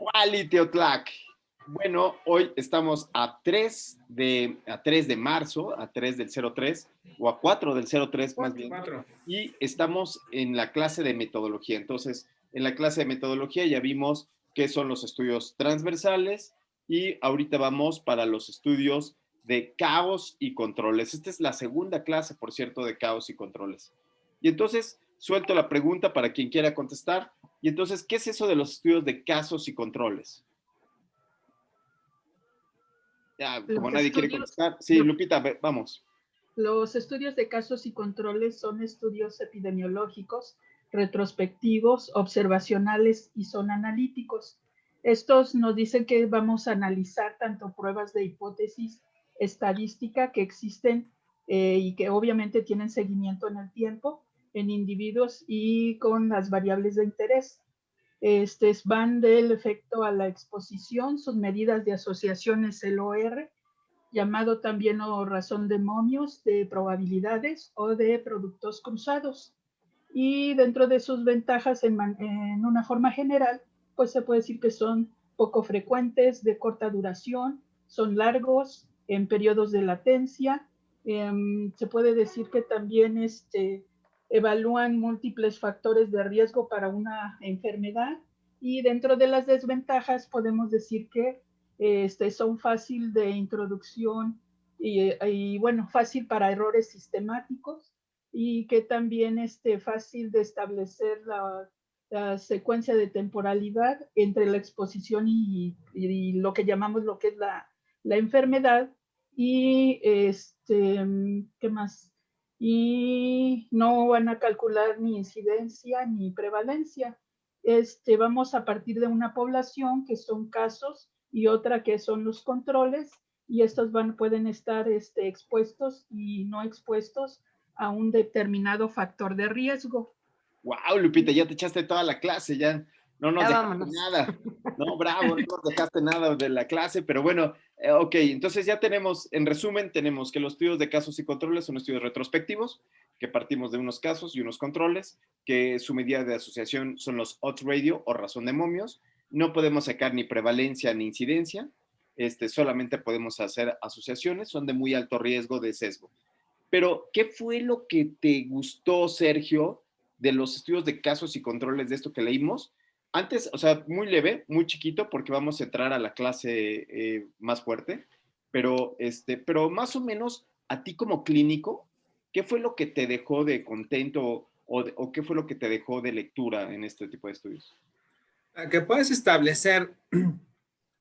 Kuali Teotlac. Bueno, hoy estamos a 3 de marzo, a 3 del 03, o a 4 del 03 más bien, 4. y estamos en la clase de metodología. Entonces, en la clase de metodología ya vimos qué son los estudios transversales y ahorita vamos para los estudios de caos y controles. Esta es la segunda clase, por cierto, de caos y controles. Y entonces, suelto la pregunta para quien quiera contestar. Y entonces, ¿qué es eso de los estudios de casos y controles? Ya, como nadie quiere contestar. Sí, Lupita, vamos. Los estudios de casos y controles son estudios epidemiológicos, retrospectivos, observacionales y son analíticos. Estos nos dicen que vamos a analizar tanto pruebas de hipótesis estadística que existen y que obviamente tienen seguimiento en el tiempo en individuos y con las variables de interés. Van del efecto a la exposición, sus medidas de asociación es el OR, llamado también o razón de momios, de probabilidades o de productos cruzados. Y dentro de sus ventajas, en una forma general, pues se puede decir que son poco frecuentes, de corta duración, son largos, en periodos de latencia. Se puede decir que también evalúan múltiples factores de riesgo para una enfermedad. Y dentro de las desventajas podemos decir que son fácil de introducción y bueno, fácil para errores sistemáticos y que también fácil de establecer la secuencia de temporalidad entre la exposición y lo que llamamos lo que es la enfermedad y ¿qué más? Y no van a calcular ni incidencia ni prevalencia. Vamos a partir de una población que son casos y otra que son los controles y estos pueden estar expuestos y no expuestos a un determinado factor de riesgo. Wow, Lupita, ya te echaste toda la clase, ya no nos dejaste vámonos. nada. No, bravo, no nos dejaste nada de la clase, pero bueno, ok, entonces ya tenemos, en resumen, tenemos que los estudios de casos y controles son estudios retrospectivos, que partimos de unos casos y unos controles, que su medida de asociación son los odds ratio o razón de momios. No podemos sacar ni prevalencia ni incidencia, solamente podemos hacer asociaciones, son de muy alto riesgo de sesgo. Pero, ¿qué fue lo que te gustó, Sergio, de los estudios de casos y controles de esto que leímos? Antes, o sea, muy leve, muy chiquito, porque vamos a entrar a la clase más fuerte, pero más o menos, a ti como clínico, ¿qué fue lo que te dejó de contento o qué fue lo que te dejó de lectura en este tipo de estudios? Que puedes establecer,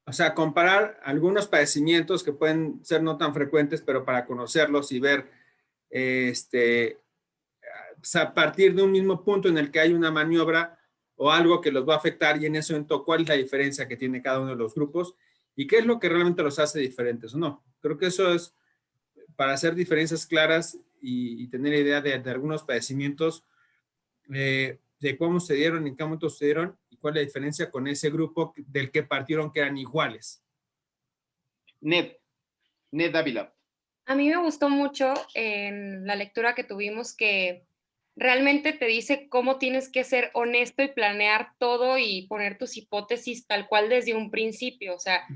o sea, comparar algunos padecimientos que pueden ser no tan frecuentes, pero para conocerlos y ver, a partir de un mismo punto en el que hay una maniobra o algo que los va a afectar y en ese momento cuál es la diferencia que tiene cada uno de los grupos y qué es lo que realmente los hace diferentes o no. Creo que eso es para hacer diferencias claras y tener idea de algunos padecimientos, de cómo se dieron, en qué momento se dieron y cuál es la diferencia con ese grupo del que partieron que eran iguales. Ned Dávila. A mí me gustó mucho en la lectura que tuvimos que realmente te dice cómo tienes que ser honesto y planear todo y poner tus hipótesis tal cual desde un principio. O sea,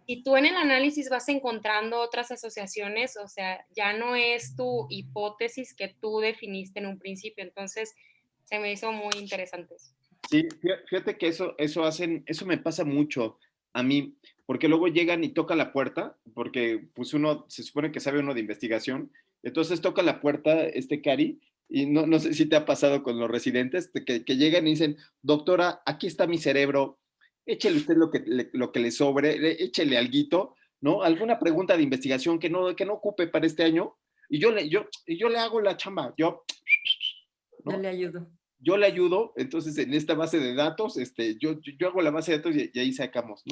si tú en el análisis vas encontrando otras asociaciones, o sea, ya no es tu hipótesis que tú definiste en un principio. Entonces, se me hizo muy interesante eso. Sí, fíjate que eso me pasa mucho a mí, porque luego llegan y tocan la puerta, porque pues uno se supone que sabe uno de investigación, entonces toca la puerta Cari, y no sé si te ha pasado con los residentes, que llegan y dicen, doctora, aquí está mi cerebro, échele usted lo que le sobre, échele alguito, ¿no? Alguna pregunta de investigación que no ocupe para este año, y yo le hago la chamba, ¿no? Yo le ayudo. Yo le ayudo, entonces en esta base de datos, yo hago la base de datos y ahí sacamos.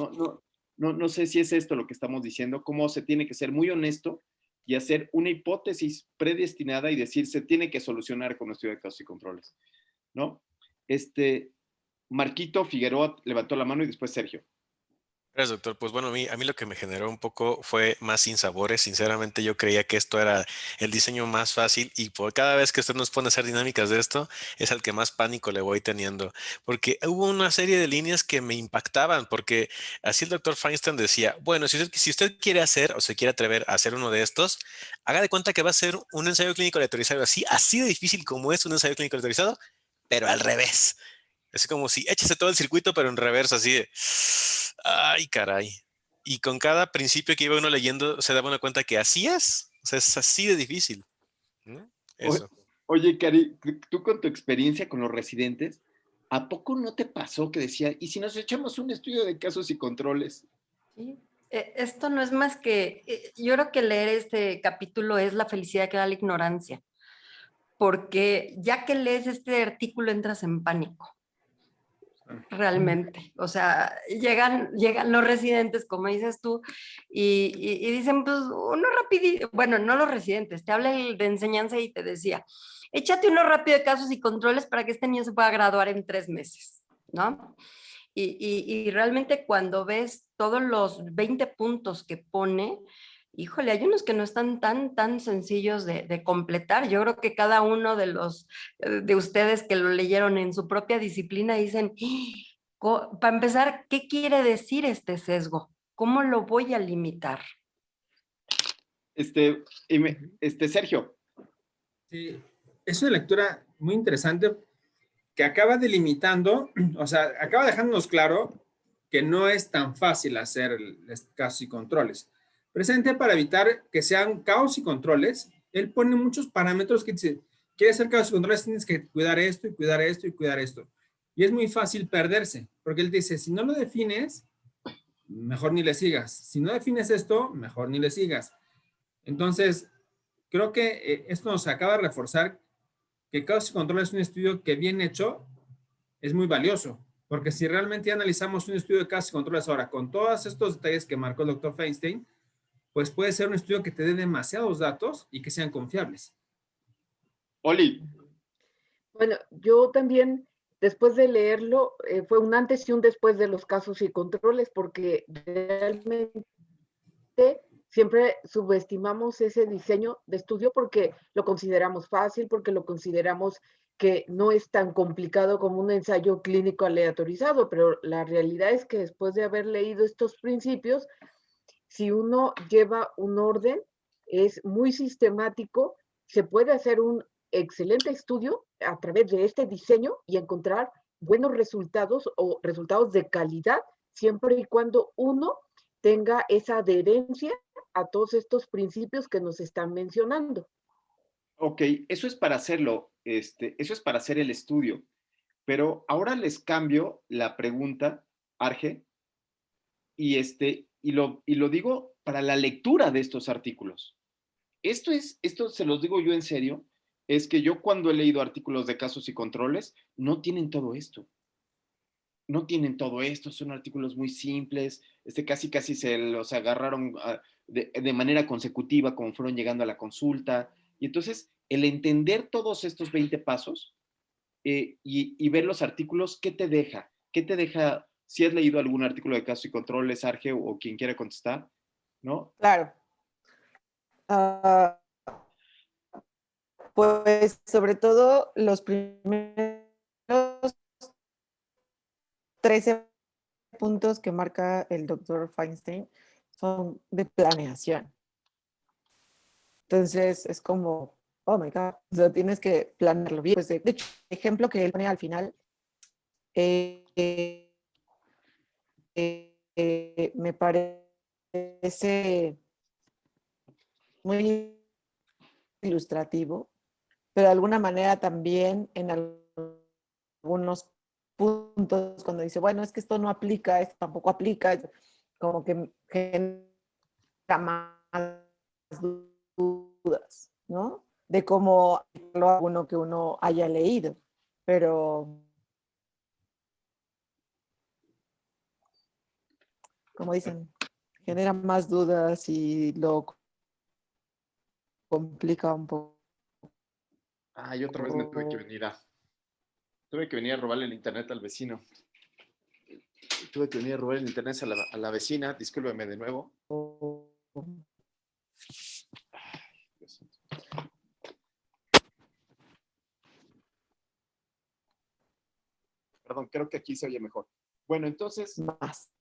No sé si es esto lo que estamos diciendo, cómo se tiene que ser muy honesto y hacer una hipótesis predestinada y decir, se tiene que solucionar con estudio de casos y controles, ¿no? Marquito Figueroa levantó la mano y después Sergio. Gracias, doctor. Pues bueno, a mí lo que me generó un poco fue más sinsabores. Sinceramente, yo creía que esto era el diseño más fácil y por cada vez que usted nos pone a hacer dinámicas de esto, es al que más pánico le voy teniendo. Porque hubo una serie de líneas que me impactaban, porque así el doctor Feinstein decía, bueno, si usted quiere hacer o se quiere atrever a hacer uno de estos, haga de cuenta que va a ser un ensayo clínico aleatorizado así de difícil como es un ensayo clínico aleatorizado, pero al revés. Es como si échese todo el circuito, pero en reverso, así de, ay, caray. Y con cada principio que iba uno leyendo, se daba una cuenta que así es. O sea, es así de difícil, ¿no? O- Eso. Oye, Cari, tú con tu experiencia con los residentes, ¿a poco no te pasó que decía, y si nos echamos un estudio de casos y controles? Sí. Esto no es más que, yo creo que leer este capítulo es la felicidad que da la ignorancia, porque ya que lees este artículo entras en pánico, realmente. O sea, llegan los residentes, como dices tú, y dicen, pues uno rapidito, bueno, no los residentes, te habla el de enseñanza y te decía, échate uno rápido de casos y controles para que este niño se pueda graduar en 3 meses, ¿no? Y realmente cuando ves todos los 20 puntos que pone, híjole, hay unos que no están tan sencillos de completar. Yo creo que cada uno de ustedes que lo leyeron en su propia disciplina dicen, para empezar, ¿qué quiere decir este sesgo? ¿Cómo lo voy a limitar? Sergio, Sí, es una lectura muy interesante que acaba delimitando, o sea, acaba dejándonos claro que no es tan fácil hacer casos y controles. Precisamente para evitar que sean casos y controles, él pone muchos parámetros que dice, quieres hacer casos y controles, tienes que cuidar esto y cuidar esto y cuidar esto. Y es muy fácil perderse, porque él dice, si no lo defines, mejor ni le sigas. Si no defines esto, mejor ni le sigas. Entonces, creo que esto nos acaba de reforzar que casos y controles es un estudio que bien hecho es muy valioso, porque si realmente analizamos un estudio de casos y controles ahora con todos estos detalles que marcó el doctor Feinstein, pues puede ser un estudio que te dé demasiados datos y que sean confiables. Oli, Bueno, yo también, después de leerlo, fue un antes y un después de los casos y controles, porque realmente siempre subestimamos ese diseño de estudio porque lo consideramos fácil, porque lo consideramos que no es tan complicado como un ensayo clínico aleatorizado, pero la realidad es que después de haber leído estos principios, si uno lleva un orden, es muy sistemático, se puede hacer un excelente estudio a través de este diseño y encontrar buenos resultados o resultados de calidad, siempre y cuando uno tenga esa adherencia a todos estos principios que nos están mencionando. ok, eso es para hacerlo, eso es para hacer el estudio, pero ahora les cambio la pregunta, Arge, y lo digo para la lectura de estos artículos. Esto se los digo yo en serio, es que yo cuando he leído artículos de casos y controles, no tienen todo esto. No tienen todo esto, son artículos muy simples, casi se los agarraron de manera consecutiva como fueron llegando a la consulta. Y entonces, el entender todos estos 20 pasos y ver los artículos, ¿qué te deja? ¿Qué te deja si has leído algún artículo de casos y controles, Arge, o quien quiera contestar? ¿No? Claro. Ah, pues sobre todo los primeros 13 puntos que marca el doctor Feinstein son de planeación. Entonces es como, oh my God, o sea, tienes que planearlo bien. Pues de hecho, el ejemplo que él pone al final me parece muy ilustrativo, pero de alguna manera también en algunos puntos cuando dice, bueno, es que esto no aplica, esto tampoco aplica, como que genera más dudas, ¿no? De cómo lo alguno que uno haya leído, pero como dicen, genera más dudas y lo complica un poco. Ay, otra vez me tuve que venir a robarle el internet al vecino. tuve que unir a Rubén el internet a la vecina. Discúlpeme de nuevo. Perdón, creo que aquí se oye mejor. Bueno, entonces... Más.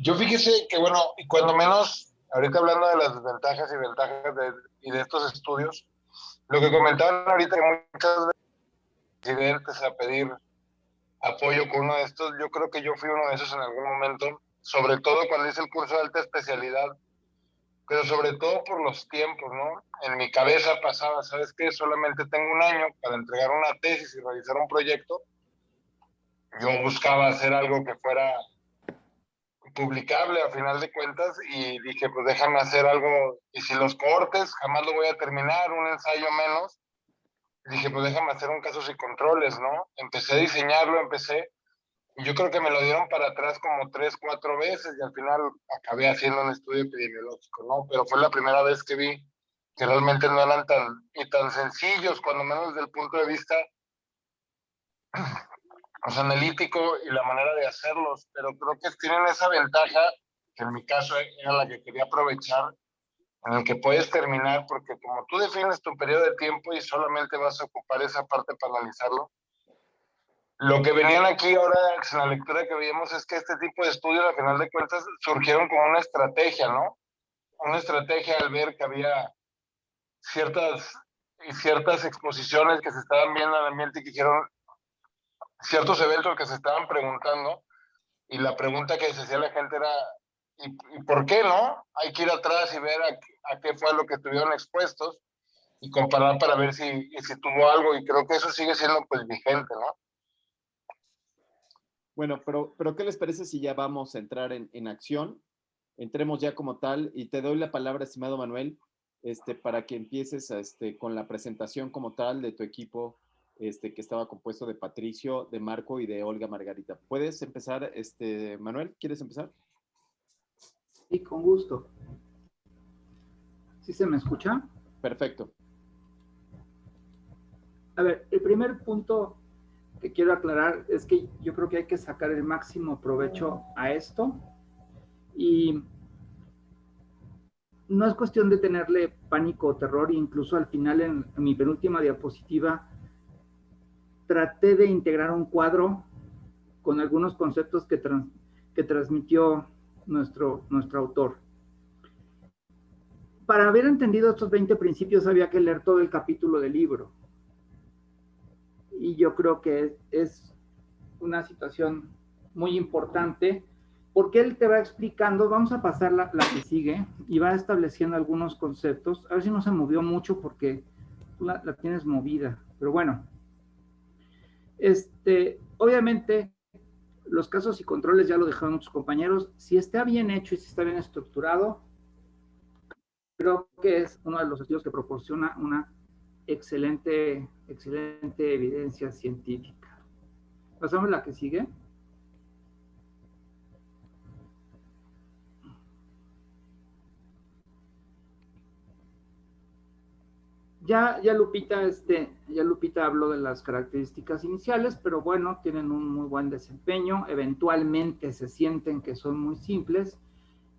Yo fíjese que, bueno, y cuando menos, ahorita hablando de las desventajas y ventajas de estos estudios, lo que comentaban ahorita que muchas veces presidentes a pedir apoyo con uno de estos, yo creo que yo fui uno de esos en algún momento, sobre todo cuando hice el curso de alta especialidad, pero sobre todo por los tiempos, ¿no? En mi cabeza pasaba, ¿sabes qué? Solamente tengo un año para entregar una tesis y realizar un proyecto. Yo buscaba hacer algo que fuera publicable a final de cuentas y dije, pues déjame hacer algo, y si los cortes jamás lo voy a terminar, un ensayo menos, dije, pues déjame hacer un casos y controles, ¿no? Empecé a diseñarlo, y yo creo que me lo dieron para atrás como 3, 4 veces, y al final acabé haciendo un estudio epidemiológico, ¿no? Pero fue la primera vez que vi que realmente no eran tan sencillos, cuando menos desde el punto de vista analítico y la manera de hacerlos, pero creo que tienen esa ventaja, que en mi caso era la que quería aprovechar, en el que puedes terminar, porque como tú defines tu periodo de tiempo y solamente vas a ocupar esa parte para analizarlo, lo que venían aquí ahora en la lectura que veíamos es que este tipo de estudios, al final de cuentas, surgieron como una estrategia, ¿no? Una estrategia al ver que había ciertas exposiciones que se estaban viendo en el ambiente y que hicieron ciertos eventos que se estaban preguntando, y la pregunta que se hacía la gente era, ¿y por qué no? Hay que ir atrás y ver a qué fue lo que estuvieron expuestos y comparar para ver si tuvo algo, y creo que eso sigue siendo pues vigente, ¿no? Bueno, pero ¿qué les parece si ya vamos a entrar en acción? Entremos ya como tal, y te doy la palabra, estimado Manuel, para que empieces con la presentación como tal de tu equipo, que estaba compuesto de Patricio, de Marco y de Olga Margarita. ¿Puedes empezar, Manuel? ¿Quieres empezar? Sí, con gusto. ¿Sí se me escucha? Perfecto. A ver, el primer punto que quiero aclarar es que yo creo que hay que sacar el máximo provecho a esto, y no es cuestión de tenerle pánico o terror. Incluso al final, en mi penúltima diapositiva, traté de integrar un cuadro con algunos conceptos que transmitió nuestro autor. Para haber entendido estos 20 principios había que leer todo el capítulo del libro. Y yo creo que es una situación muy importante, porque él te va explicando. Vamos a pasar la que sigue, y va estableciendo algunos conceptos. A ver si no se movió mucho porque tú la tienes movida, pero bueno. Obviamente, los casos y controles ya lo dejaron muchos compañeros. Si está bien hecho y si está bien estructurado, creo que es uno de los estudios que proporciona una excelente evidencia científica. Pasamos a la que sigue. Ya Lupita habló de las características iniciales, pero bueno, tienen un muy buen desempeño. Eventualmente se sienten que son muy simples,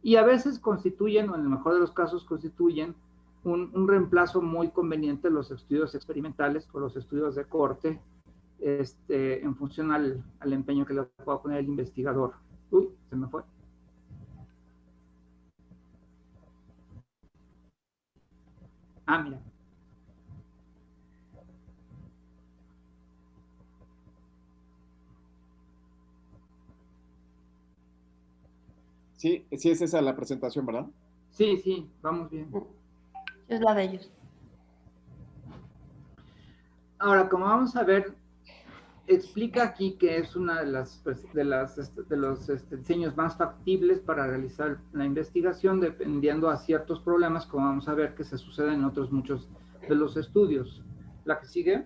y a veces constituyen, o en el mejor de los casos constituyen, un reemplazo muy conveniente de los estudios experimentales o los estudios de corte, en función al empeño que le pueda poner el investigador. Uy, se me fue. Ah, mira. Sí, sí es esa la presentación, ¿verdad? Sí, vamos bien. Es la de ellos. Ahora, como vamos a ver, explica aquí que es una de los diseños más factibles para realizar la investigación, dependiendo a ciertos problemas, como vamos a ver que se suceden en otros muchos de los estudios. La que sigue.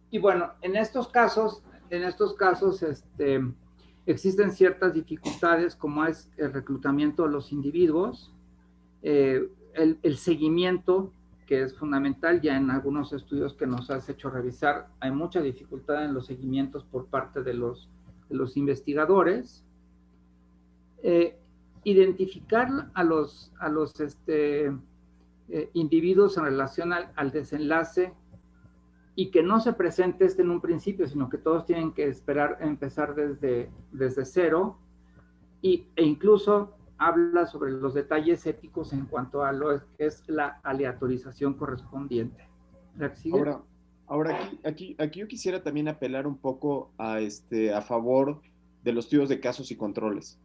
Y bueno, en estos casos existen ciertas dificultades, como es el reclutamiento de los individuos. el seguimiento, que es fundamental. Ya en algunos estudios que nos has hecho revisar, hay mucha dificultad en los seguimientos por parte de los investigadores. Identificar a los individuos en relación al desenlace, y que no se presente en un principio, sino que todos tienen que empezar desde cero, e incluso habla sobre los detalles éticos en cuanto a lo que es la aleatorización correspondiente. Ahora aquí yo quisiera también apelar un poco a favor de los estudios de casos y controles.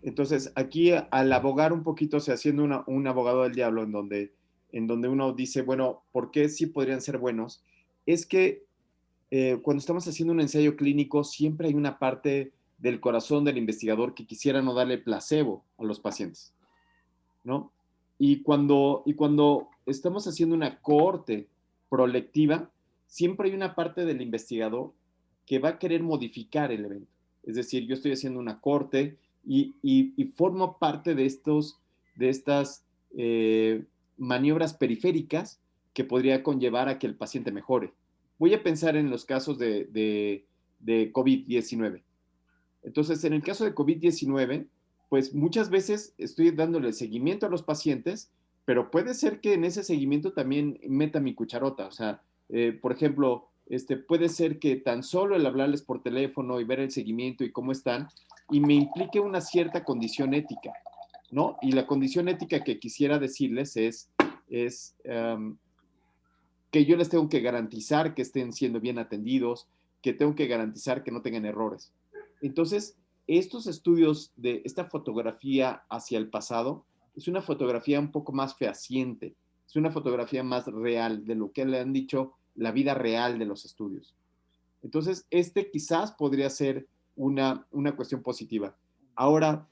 Entonces, aquí al abogar un poquito, o sea, siendo un abogado del diablo, en donde uno dice, bueno, ¿por qué sí podrían ser buenos? Es que cuando estamos haciendo un ensayo clínico, siempre hay una parte del corazón del investigador que quisiera no darle placebo a los pacientes, ¿no? Y cuando estamos haciendo una cohorte prolectiva, siempre hay una parte del investigador que va a querer modificar el evento. Es decir, yo estoy haciendo una cohorte y formo parte de estas maniobras periféricas que podría conllevar a que el paciente mejore. Voy a pensar en los casos de COVID-19. Entonces, en el caso de COVID-19, pues muchas veces estoy dándole seguimiento a los pacientes, pero puede ser que en ese seguimiento también meta mi cucharota. O sea, por ejemplo, puede ser que tan solo el hablarles por teléfono y ver el seguimiento y cómo están, y me implique una cierta condición ética, ¿no? Y la condición ética que quisiera decirles es que yo les tengo que garantizar que estén siendo bien atendidos, que tengo que garantizar que no tengan errores. Entonces, estos estudios de esta fotografía hacia el pasado es una fotografía un poco más fehaciente, es una fotografía más real de lo que le han dicho la vida real de los estudios. Entonces, quizás podría ser una cuestión positiva. Ahora,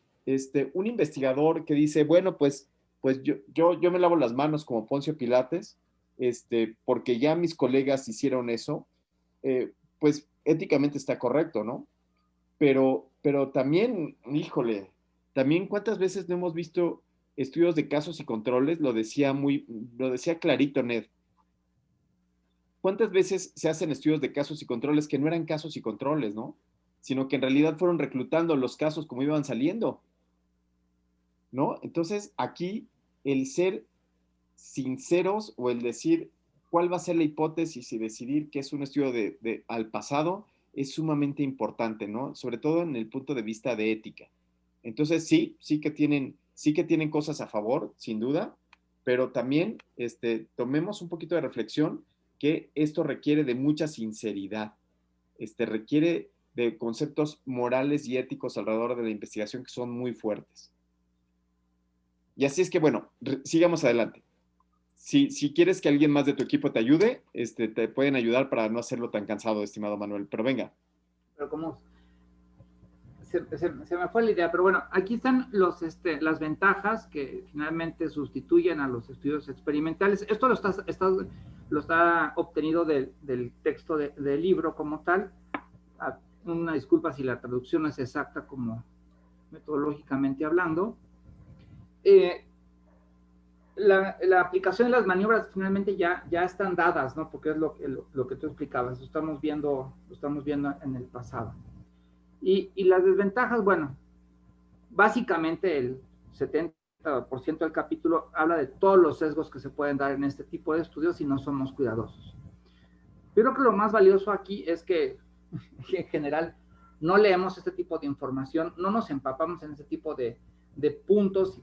un investigador que dice, bueno, pues yo me lavo las manos como Poncio Pilates, porque ya mis colegas hicieron eso, pues éticamente está correcto, ¿no? Pero también, híjole, también cuántas veces no hemos visto estudios de casos y controles, lo decía clarito Ned. ¿Cuántas veces se hacen estudios de casos y controles que no eran casos y controles, ¿no? Sino que en realidad fueron reclutando los casos como iban saliendo, ¿no? Entonces, aquí el ser sinceros o el decir cuál va a ser la hipótesis y decidir que es un estudio al pasado es sumamente importante, ¿no? Sobre todo en el punto de vista de ética. Entonces, sí que tienen cosas a favor, sin duda, pero también tomemos un poquito de reflexión que esto requiere de mucha sinceridad, requiere de conceptos morales y éticos alrededor de la investigación que son muy fuertes. Y así es que, bueno, sigamos adelante. Si quieres que alguien más de tu equipo te ayude, te pueden ayudar para no hacerlo tan cansado, estimado Manuel, pero venga. Pero como se me fue la idea, pero bueno, aquí están las ventajas que finalmente sustituyen a los estudios experimentales. Esto lo está obtenido del texto del libro como tal. Una disculpa si la traducción no es exacta como metodológicamente hablando. La aplicación de las maniobras finalmente ya están dadas, ¿no? Porque es lo que tú explicabas, lo estamos viendo en el pasado. Y las desventajas, bueno, básicamente el 70% del capítulo habla de todos los sesgos que se pueden dar en este tipo de estudios si no somos cuidadosos. Yo creo que lo más valioso aquí es que en general no leemos este tipo de información, no nos empapamos en este tipo de puntos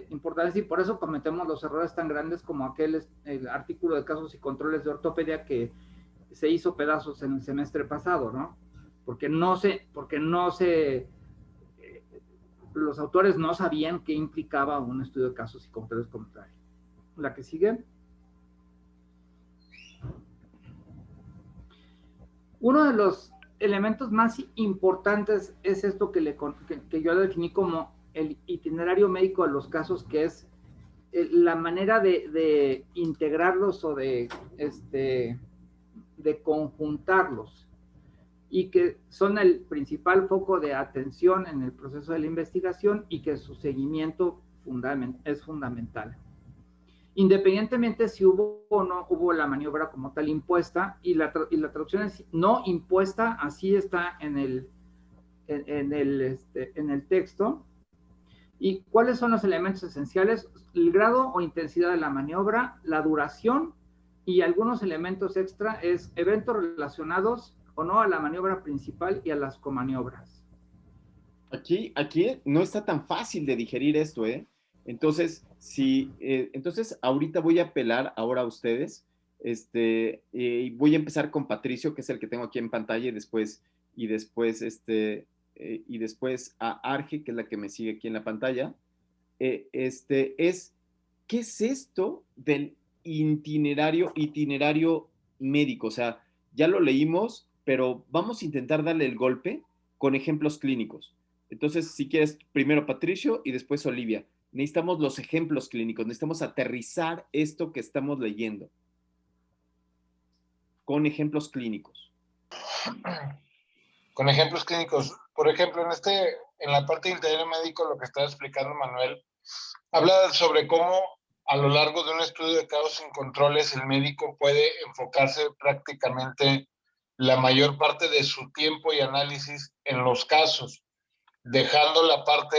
importantes, y por eso cometemos los errores tan grandes como el artículo de casos y controles de ortopedia que se hizo pedazos en el semestre pasado, ¿no? Porque los autores no sabían qué implicaba un estudio de casos y controles como tal. La que sigue. Uno de los elementos más importantes es esto que yo lo definí como el itinerario médico de los casos, que es la manera de integrarlos o de conjuntarlos, y que son el principal foco de atención en el proceso de la investigación, y que su seguimiento fundamental. Independientemente si hubo o no hubo la maniobra como tal impuesta, y la traducción es no impuesta, así está en el texto. ¿Y cuáles son los elementos esenciales? El grado o intensidad de la maniobra, la duración, y algunos elementos extra es eventos relacionados o no a la maniobra principal y a las comaniobras. Aquí no está tan fácil de digerir esto, ¿eh? Entonces, entonces ahorita voy a apelar ahora a ustedes, y voy a empezar con Patricio, que es el que tengo aquí en pantalla, y después a Arge, que es la que me sigue aquí en la pantalla. ¿Qué es esto del itinerario médico? O sea, ya lo leímos, pero vamos a intentar darle el golpe con ejemplos clínicos. Entonces, si quieres, primero Patricio y después Olivia. Necesitamos los ejemplos clínicos, necesitamos aterrizar esto que estamos leyendo con ejemplos clínicos. Con ejemplos clínicos. Por ejemplo, en la parte de itinerario médico, lo que estaba explicando Manuel, habla sobre cómo a lo largo de un estudio de casos sin controles, el médico puede enfocarse prácticamente la mayor parte de su tiempo y análisis en los casos, dejando la parte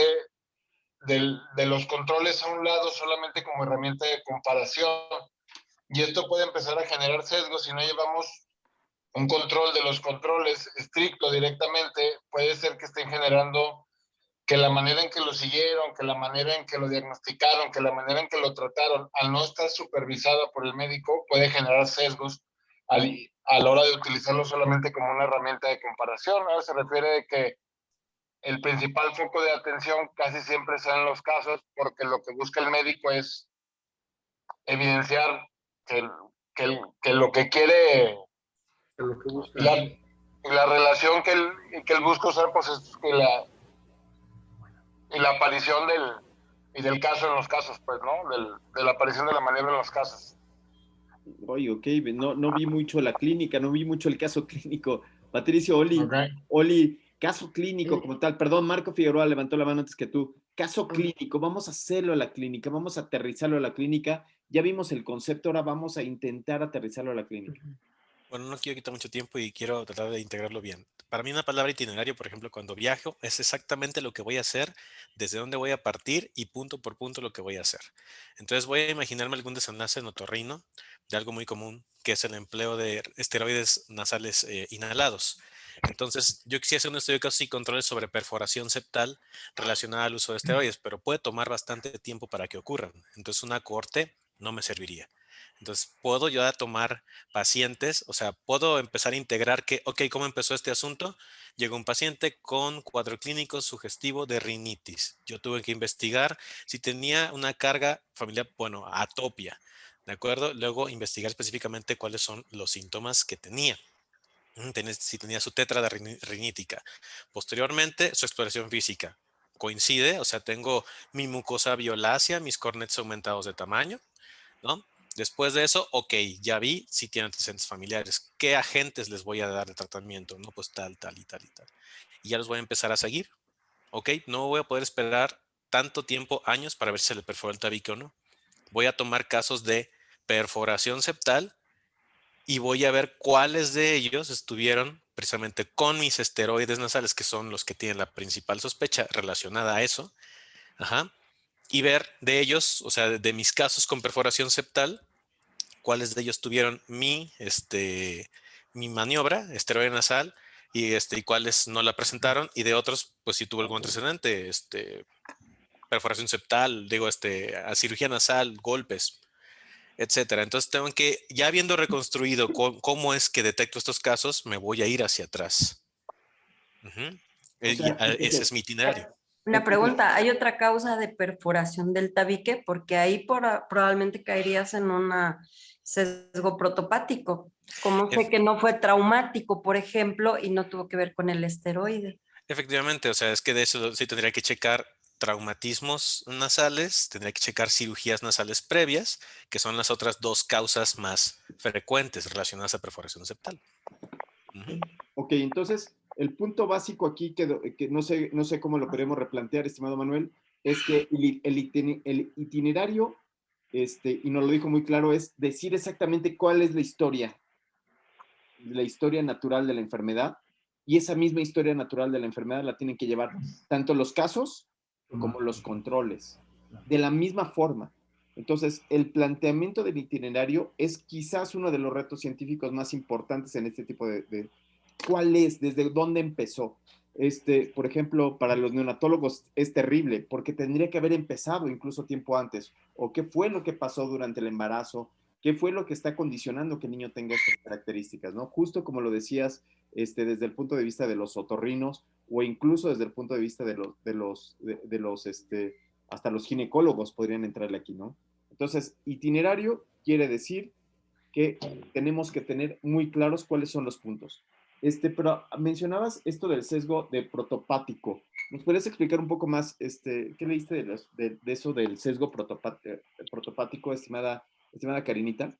de los controles a un lado solamente como herramienta de comparación. Y esto puede empezar a generar sesgos si no llevamos un control de los controles estricto directamente. Puede ser que estén generando que la manera en que lo siguieron, que la manera en que lo diagnosticaron, que la manera en que lo trataron, al no estar supervisada por el médico, puede generar sesgos a la hora de utilizarlo solamente como una herramienta de comparación. Ahora se refiere a que el principal foco de atención casi siempre sean los casos, porque lo que busca el médico es evidenciar que lo que quiere, Lo que busca. la relación que él busca usar, pues es que la aparición del caso en los casos, pues, ¿no? De la aparición de la maniobra en los casos. Oye, ok, no vi mucho la clínica, no vi mucho el caso clínico. Patricio, Oli, caso clínico como tal. Perdón, Marco Figueroa levantó la mano antes que tú. Caso clínico, vamos a hacerlo a la clínica, vamos a aterrizarlo a la clínica. Ya vimos el concepto, ahora vamos a intentar aterrizarlo a la clínica. Bueno, no quiero quitar mucho tiempo y quiero tratar de integrarlo bien. Para mí una palabra itinerario, por ejemplo, cuando viajo, es exactamente lo que voy a hacer, desde dónde voy a partir y punto por punto lo que voy a hacer. Entonces voy a imaginarme algún desenlace en otorrino de algo muy común, que es el empleo de esteroides nasales inhalados. Entonces, yo quisiera hacer un estudio de casos y controles sobre perforación septal relacionada al uso de esteroides, pero puede tomar bastante tiempo para que ocurran. Entonces, una cohorte no me serviría. Entonces, puedo yo tomar pacientes, o sea, puedo empezar a integrar ¿cómo empezó este asunto? Llegó un paciente con cuadro clínico sugestivo de rinitis. Yo tuve que investigar si tenía una carga familiar, atopia, ¿de acuerdo? Luego investigar específicamente cuáles son los síntomas que tenía. Si tenía su tetrada rinítica. Posteriormente, su exploración física. Coincide, o sea, tengo mi mucosa violácea, mis cornets aumentados de tamaño, ¿no? Después de eso, ok, ya vi si tienen antecedentes familiares. ¿Qué agentes les voy a dar de tratamiento? No, pues tal, tal y tal y tal. Y ya los voy a empezar a seguir. Ok, no voy a poder esperar tanto tiempo, años, para ver si se le perforó el tabique o no. Voy a tomar casos de perforación septal y voy a ver cuáles de ellos estuvieron precisamente con mis esteroides nasales, que son los que tienen la principal sospecha relacionada a eso. Ajá. Y ver de ellos, o sea, de mis casos con perforación septal, cuáles de ellos tuvieron mi maniobra, esteroide nasal, y cuáles no la presentaron, y de otros, pues si tuvo algún antecedente, perforación septal, a cirugía nasal, golpes, etcétera. Entonces tengo que, ya habiendo reconstruido cómo es que detecto estos casos, me voy a ir hacia atrás. Ese es mi itinerario. Una pregunta, ¿hay otra causa de perforación del tabique? Porque ahí probablemente caerías en un sesgo protopático. ¿Cómo sé que no fue traumático, por ejemplo, y no tuvo que ver con el esteroide? Efectivamente, o sea, es que de eso sí tendría que checar traumatismos nasales, tendría que checar cirugías nasales previas, que son las otras dos causas más frecuentes relacionadas a perforación septal. Ok, entonces el punto básico aquí, que no sé cómo lo podemos replantear, estimado Manuel, es que el itinerario, y nos lo dijo muy claro, es decir exactamente cuál es la historia natural de la enfermedad, y esa misma historia natural de la enfermedad la tienen que llevar tanto los casos como los controles, de la misma forma. Entonces, el planteamiento del itinerario es quizás uno de los retos científicos más importantes en este tipo de ¿cuál es? ¿Desde dónde empezó? Por ejemplo, para los neonatólogos es terrible porque tendría que haber empezado incluso tiempo antes. ¿O qué fue lo que pasó durante el embarazo? ¿Qué fue lo que está condicionando que el niño tenga estas características? ¿No? Justo como lo decías, desde el punto de vista de los otorrinos o incluso desde el punto de vista hasta los ginecólogos podrían entrarle aquí, ¿no? Entonces, itinerario quiere decir que tenemos que tener muy claros cuáles son los puntos. Pero mencionabas esto del sesgo de protopático. ¿Nos podrías explicar un poco más qué leíste de eso del sesgo protopático, estimada Karinita?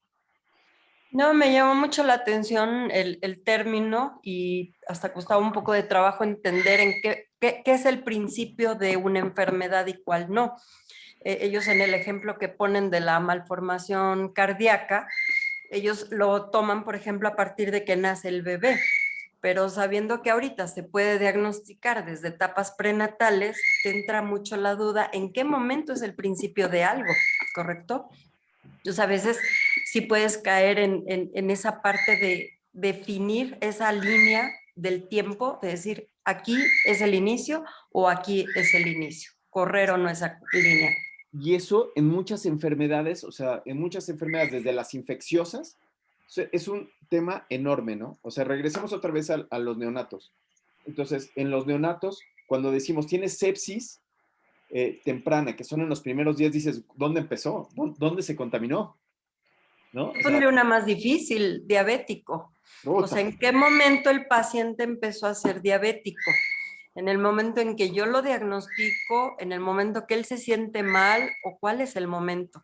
No, me llamó mucho la atención el término y hasta costaba un poco de trabajo entender en qué es el principio de una enfermedad y cuál no. Ellos en el ejemplo que ponen de la malformación cardíaca, ellos lo toman, por ejemplo, a partir de que nace el bebé, pero sabiendo que ahorita se puede diagnosticar desde etapas prenatales, te entra mucho la duda en qué momento es el principio de algo, ¿correcto? Entonces, a veces sí puedes caer en esa parte de definir esa línea del tiempo, de decir, aquí es el inicio o aquí es el inicio, correr o no esa línea. Y eso en muchas enfermedades, o sea, en muchas enfermedades, desde las infecciosas, es un tema enorme, ¿no? O sea, regresemos otra vez a los neonatos. Entonces, en los neonatos, cuando decimos tienes sepsis temprana, que son en los primeros días, dices, ¿dónde empezó? ¿Dónde se contaminó? ¿No? Yo pondría una más difícil, diabético. O sea, ¿en qué momento el paciente empezó a ser diabético? ¿En el momento en que yo lo diagnostico? ¿En el momento que él se siente mal? ¿O cuál es el momento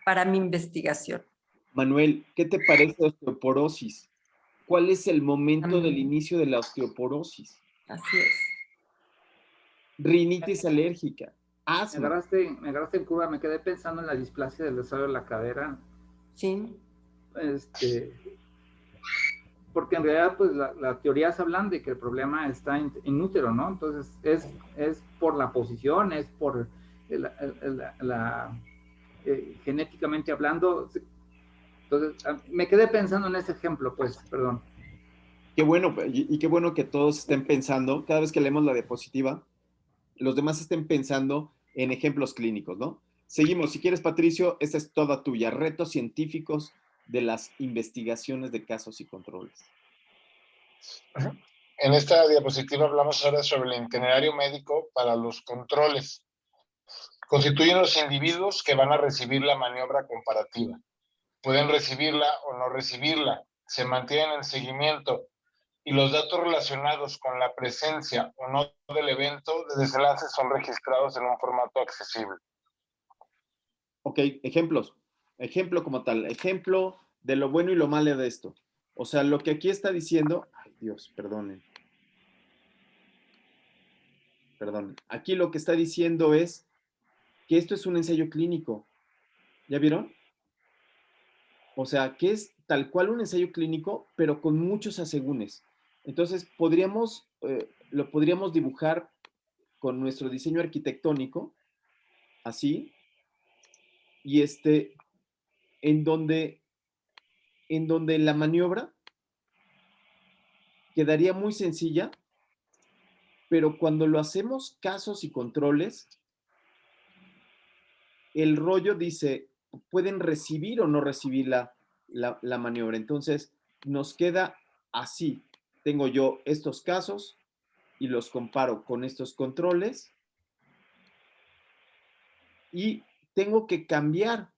para mi investigación? Manuel, ¿qué te parece la osteoporosis? ¿Cuál es el momento del inicio de la osteoporosis? Así es. Rinitis alérgica, asma. Me agarraste en curva, me quedé pensando en la displasia del desarrollo de la cadera. Sí. Porque en realidad, pues, las teorías hablan de que el problema está en útero, ¿no? Entonces, es por la posición, es por genéticamente hablando. Entonces, me quedé pensando en ese ejemplo, pues, perdón. Qué bueno, y qué bueno que todos estén pensando, cada vez que leemos la diapositiva, los demás estén pensando en ejemplos clínicos, ¿no? Seguimos, si quieres, Patricio, esta es toda tuya, retos científicos de las investigaciones de casos y controles. En esta diapositiva hablamos ahora sobre el itinerario médico para los controles. Constituyen los individuos que van a recibir la maniobra comparativa. Pueden recibirla o no recibirla, se mantienen en seguimiento y los datos relacionados con la presencia o no del evento de desenlace son registrados en un formato accesible. Ok, ejemplos. Ejemplo como tal. Ejemplo de lo bueno y lo malo de esto. O sea, lo que aquí está diciendo... Ay, Dios, perdonen. Perdón. Aquí lo que está diciendo es que esto es un ensayo clínico. ¿Ya vieron? O sea, que es tal cual un ensayo clínico, pero con muchos asegúnes. Entonces, lo podríamos dibujar con nuestro diseño arquitectónico, así, y en donde la maniobra quedaría muy sencilla, pero cuando lo hacemos casos y controles, el rollo dice, pueden recibir o no recibir la maniobra. Entonces, nos queda así. Tengo yo estos casos y los comparo con estos controles y tengo que cambiar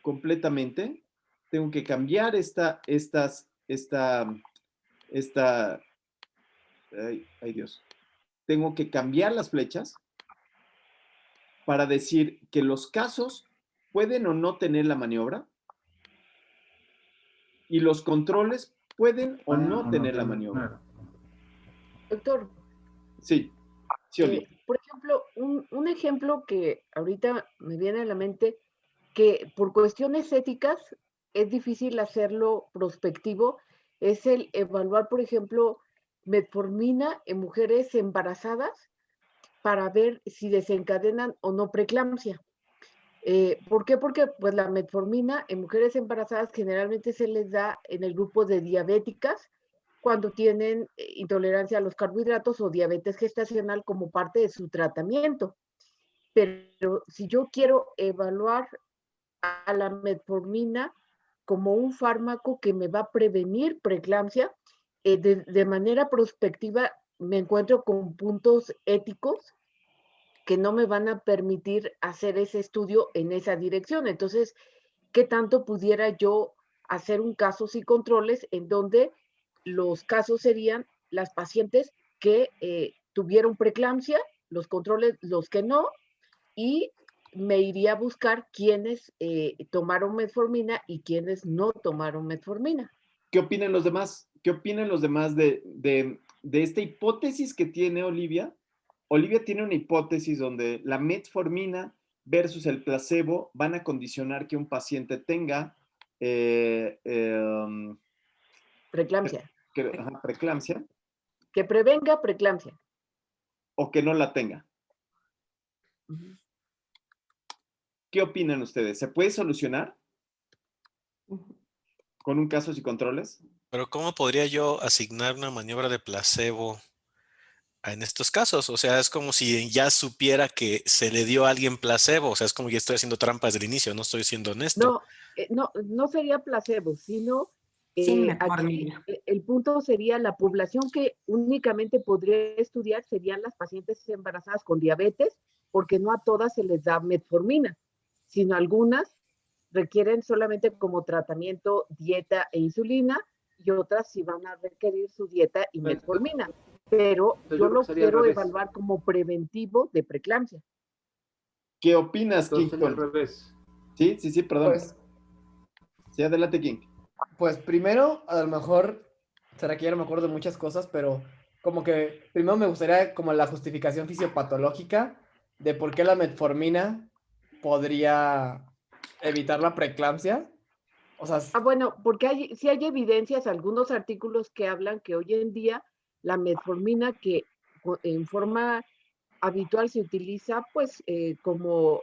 completamente. Tengo que cambiar ay Dios. Tengo que cambiar las flechas para decir que los casos pueden o no tener la maniobra y los controles pueden o no tener la maniobra. Doctor. Sí, Oli. por ejemplo, un ejemplo que ahorita me viene a la mente, que por cuestiones éticas es difícil hacerlo prospectivo, es el evaluar, por ejemplo, metformina en mujeres embarazadas para ver si desencadenan o no preeclampsia. ¿Por qué? Porque pues, la metformina en mujeres embarazadas generalmente se les da en el grupo de diabéticas cuando tienen intolerancia a los carbohidratos o diabetes gestacional como parte de su tratamiento. Pero si yo quiero evaluar a la metformina como un fármaco que me va a prevenir preeclampsia, de manera prospectiva me encuentro con puntos éticos que no me van a permitir hacer ese estudio en esa dirección. Entonces, ¿qué tanto pudiera yo hacer un casos y controles en donde los casos serían las pacientes que tuvieron preeclampsia, los controles, los que no, y me iría a buscar quienes tomaron metformina y quienes no tomaron metformina? ¿Qué opinan los demás? ¿Qué opinan los demás de esta hipótesis que tiene Olivia? Olivia tiene una hipótesis donde la metformina versus el placebo van a condicionar que un paciente tenga Preeclampsia. preeclampsia Que prevenga preeclampsia. o que no la tenga. ¿Qué opinan ustedes? ¿Se puede solucionar con un casos y controles? Pero ¿cómo podría yo asignar una maniobra de placebo en estos casos? O sea, es como si ya supiera que se le dio a alguien placebo. O sea, es como que estoy haciendo trampa desde el inicio, no estoy siendo honesto. No sería placebo, sino Sin aquí metformina. el punto sería la población que únicamente podría estudiar serían las pacientes embarazadas con diabetes, porque no a todas se les da metformina, sino algunas requieren solamente como tratamiento dieta e insulina y otras sí van a requerir su dieta y metformina. Pero yo lo quiero evaluar como preventivo de preeclampsia. ¿Qué opinas, King? Entonces, al revés. Sí, perdón. Pues, Sí, adelante, King. pues primero, a lo mejor, será que ya no me acuerdo de muchas cosas, pero como que primero me gustaría como la justificación fisiopatológica de por qué la metformina podría evitar la preeclampsia. O sea, Bueno, porque sí hay evidencias, algunos artículos que hablan que hoy en día la metformina que en forma habitual se utiliza pues como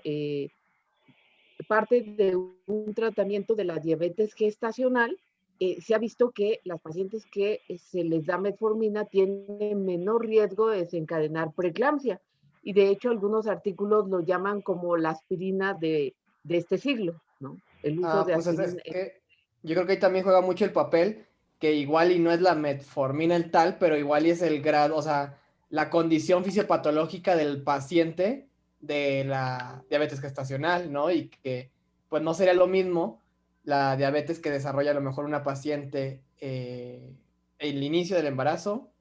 parte de un tratamiento de la diabetes gestacional, se ha visto que las pacientes que se les da metformina tienen menor riesgo de desencadenar preeclampsia. Y de hecho algunos artículos lo llaman como la aspirina de este siglo, ¿no? El uso de pues aspirina. que yo creo que ahí también juega mucho el papel, que igual y no es la metformina el tal, pero igual y es el grado, o sea, la condición fisiopatológica del paciente de la diabetes gestacional, ¿no? Y que pues no sería lo mismo la diabetes que desarrolla a lo mejor una paciente el inicio del embarazo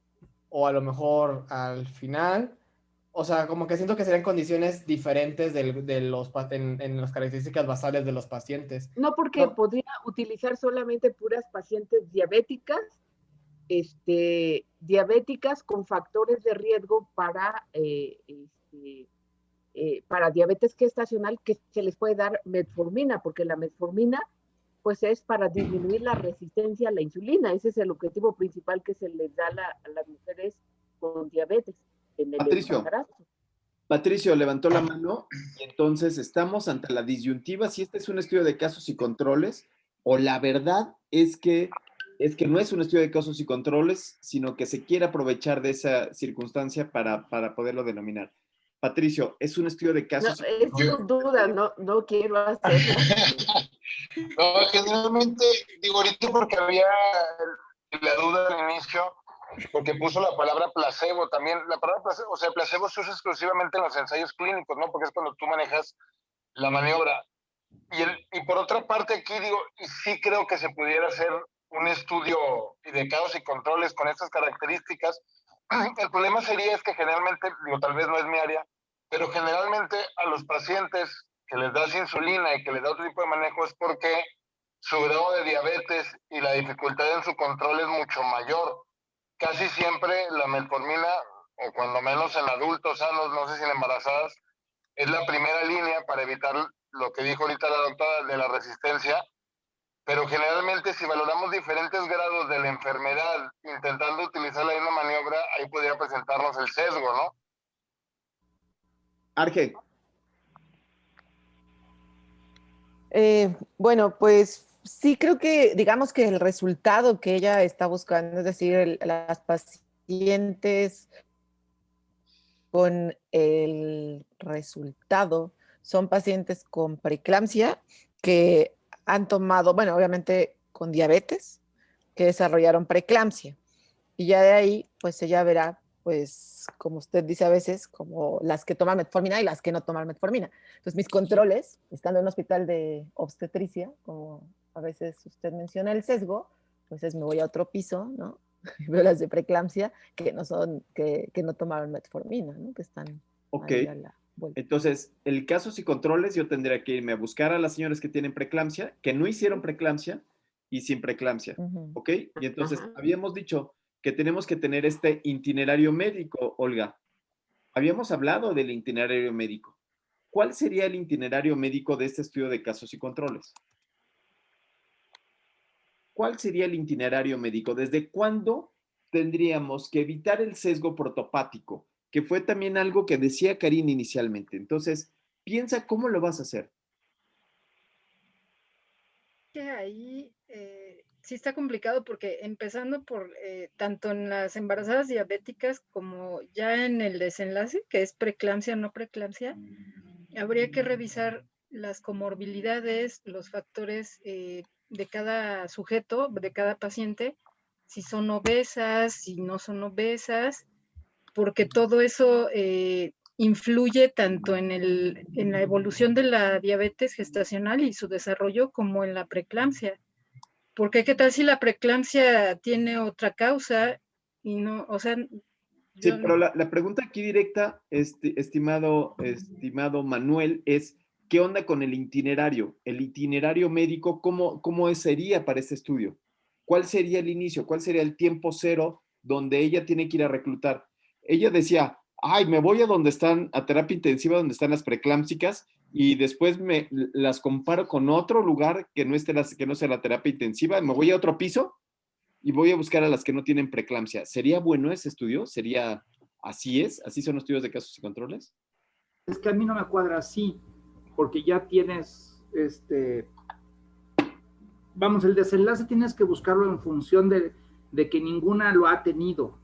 o a lo mejor al final. O sea, como que siento que serían condiciones diferentes en las características basales de los pacientes. No, porque No, podría utilizar solamente puras pacientes diabéticas, diabéticas con factores de riesgo para diabetes gestacional, que se les puede dar metformina, porque la metformina pues es para disminuir la resistencia a la insulina. Ese es el objetivo principal que se les da a las mujeres con diabetes en el embarazo. Patricio levantó la mano y entonces estamos ante la disyuntiva si este es un estudio de casos y controles o la verdad es que no es un estudio de casos y controles, sino que se quiere aprovechar de esa circunstancia para poderlo denominar. Patricio, ¿es un estudio de casos? No, es tu duda, no quiero hacerlo. No, generalmente, digo ahorita porque había la duda al inicio, porque puso la palabra placebo también. La palabra placebo, o sea, placebo se usa exclusivamente en los ensayos clínicos, ¿no? Porque es cuando tú manejas la maniobra. Y por otra parte aquí digo, y sí creo que se pudiera hacer un estudio de casos y controles con estas características. El problema sería es que generalmente, digo, tal vez no es mi área, pero generalmente a los pacientes que les das insulina y que les da otro tipo de manejo es porque su grado de diabetes y la dificultad en su control es mucho mayor. Casi siempre la metformina o cuando menos en adultos sanos, no sé si en embarazadas, es la primera línea para evitar lo que dijo ahorita la doctora de la resistencia, pero generalmente si valoramos diferentes grados de la enfermedad intentando utilizar la misma maniobra, ahí podría presentarnos el sesgo, ¿no? Arge. Bueno, pues sí creo que, digamos que el resultado que ella está buscando, es decir, las pacientes con el resultado son pacientes con preeclampsia que han tomado, bueno, obviamente con diabetes, que desarrollaron preeclampsia. Y ya de ahí, pues ella verá, pues, como usted dice a veces, como las que toman metformina y las que no toman metformina. Entonces, mis controles, estando en un hospital de obstetricia, como a veces usted menciona el sesgo, pues me voy a otro piso, ¿no? Veo las de preeclampsia que no son, que no tomaron metformina, ¿no? Que están Ok. ahí a la vuelta. Entonces, el casos y controles, yo tendría que irme a buscar a las señoras que tienen preeclampsia, que no hicieron preeclampsia y sin preeclampsia, ¿ok? Y entonces, habíamos dicho que tenemos que tener este itinerario médico, Olga. Habíamos hablado del itinerario médico. ¿Cuál sería el itinerario médico de este estudio de casos y controles? ¿Cuál sería el itinerario médico? ¿Desde cuándo tendríamos que evitar el sesgo protopático? Que fue también algo que decía Karina inicialmente. Entonces, piensa cómo lo vas a hacer. Que ahí sí está complicado porque empezando por tanto en las embarazadas diabéticas como ya en el desenlace, que es preeclampsia o no preeclampsia, habría que revisar las comorbilidades, los factores de cada sujeto, de cada paciente, si son obesas, si no son obesas, porque todo eso influye tanto en la evolución de la diabetes gestacional y su desarrollo como en la preeclampsia. Porque qué tal si la preeclampsia tiene otra causa y no, o sea... Sí, pero la pregunta aquí directa, estimado Manuel, es ¿qué onda con el itinerario? El itinerario médico, ¿cómo sería para este estudio? ¿Cuál sería el inicio? ¿Cuál sería el tiempo cero donde ella tiene que ir a reclutar? Ella decía, ay, me voy a donde están, a terapia intensiva, donde están las preeclámpsicas, y después las comparo con otro lugar que no sea la terapia intensiva, me voy a otro piso y voy a buscar a las que no tienen preeclampsia. ¿Sería bueno ese estudio? ¿Sería así es? ¿Así son los estudios de casos y controles? Es que a mí no me cuadra así, porque ya tienes, vamos, el desenlace tienes que buscarlo en función de que ninguna lo ha tenido.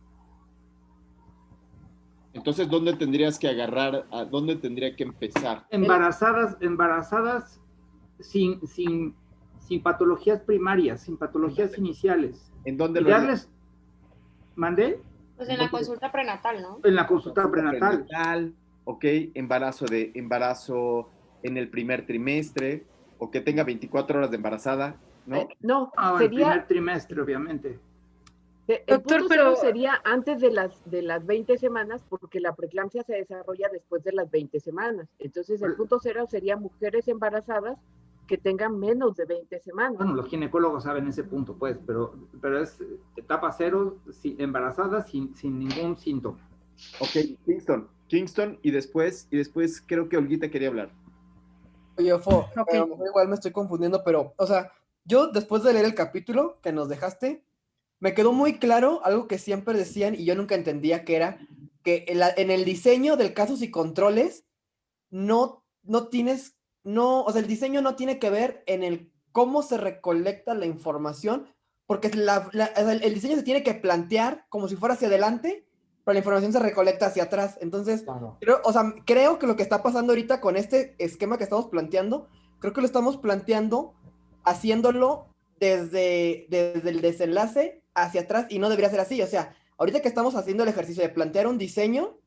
Entonces, ¿dónde tendrías que agarrar? ¿A dónde tendría que empezar? Embarazadas sin patologías primarias, sin patologías iniciales. ¿En dónde y lo darles, ¿mandé? Pues en la consulta prenatal, ¿no? En la consulta prenatal. Ok, embarazo en el primer trimestre, o que tenga 24 horas de embarazada, ¿no? No, el sería... primer trimestre, obviamente. El Doctor, punto cero sería antes de las 20 semanas, porque la preeclampsia se desarrolla después de las 20 semanas. Entonces, el punto cero sería mujeres embarazadas que tengan menos de 20 semanas. Bueno, los ginecólogos saben ese punto, pues, pero es etapa cero, embarazadas sin ningún síntoma. Ok, Kingston, y después creo que Olguita quería hablar. Oye, Ofo, okay. Igual me estoy confundiendo, pero, o sea, yo después de leer el capítulo que nos dejaste, me quedó muy claro algo que siempre decían y yo nunca entendía, que era que en el diseño del casos y controles o sea, el diseño no tiene que ver en el cómo se recolecta la información, porque el diseño se tiene que plantear como si fuera hacia adelante, pero la información se recolecta hacia atrás. Entonces, claro. Creo que lo que está pasando ahorita con este esquema que estamos planteando, creo que lo estamos planteando haciéndolo desde el desenlace hacia atrás, y no debería ser así. O sea, ahorita que estamos haciendo el ejercicio de plantear un diseño,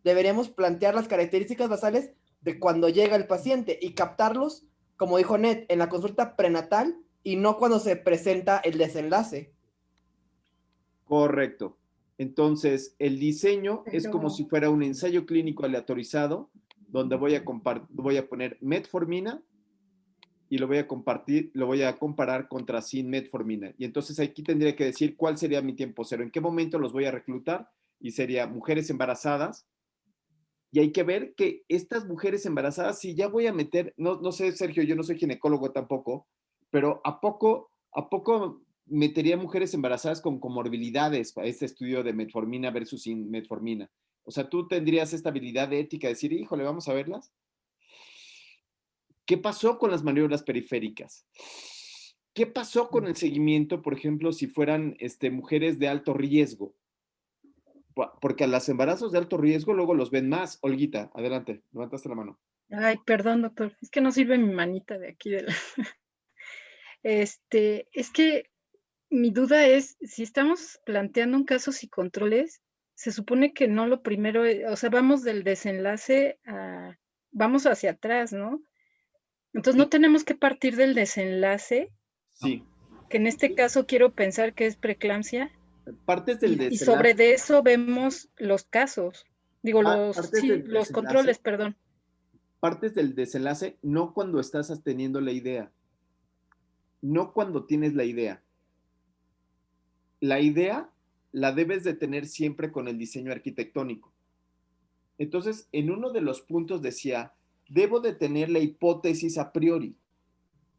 deberíamos plantear las características basales de cuando llega el paciente y captarlos, como dijo Ned, en la consulta prenatal y no cuando se presenta el desenlace. Correcto. Entonces, el diseño es como si fuera un ensayo clínico aleatorizado, donde voy a poner metformina y lo voy a comparar contra sin metformina. Y entonces aquí tendría que decir cuál sería mi tiempo cero, en qué momento los voy a reclutar, y sería mujeres embarazadas. Y hay que ver que estas mujeres embarazadas, si ya voy a meter, no sé, Sergio, yo no soy ginecólogo tampoco, pero ¿a poco metería mujeres embarazadas con comorbilidades a este estudio de metformina versus sin metformina? O sea, ¿tú tendrías esta habilidad de ética de decir, híjole, vamos a verlas? ¿Qué pasó con las maniobras periféricas? ¿Qué pasó con el seguimiento, por ejemplo, si fueran mujeres de alto riesgo? Porque a los embarazos de alto riesgo luego los ven más. Olguita, adelante, levantaste la mano. Ay, perdón, doctor, es que no sirve mi manita de aquí de la... es que mi duda es, si estamos planteando un casos y controles, se supone que no lo primero, o sea, vamos del desenlace a, vamos hacia atrás, ¿no? Entonces no tenemos que partir del desenlace. Sí. Que en este caso quiero pensar que es preeclampsia. Partes del desenlace. Y sobre de eso vemos los casos. Digo, los controles, perdón. Partes del desenlace no cuando estás teniendo la idea. No cuando tienes la idea. La idea la debes de tener siempre con el diseño arquitectónico. Entonces, en uno de los puntos decía, debo de tener la hipótesis a priori.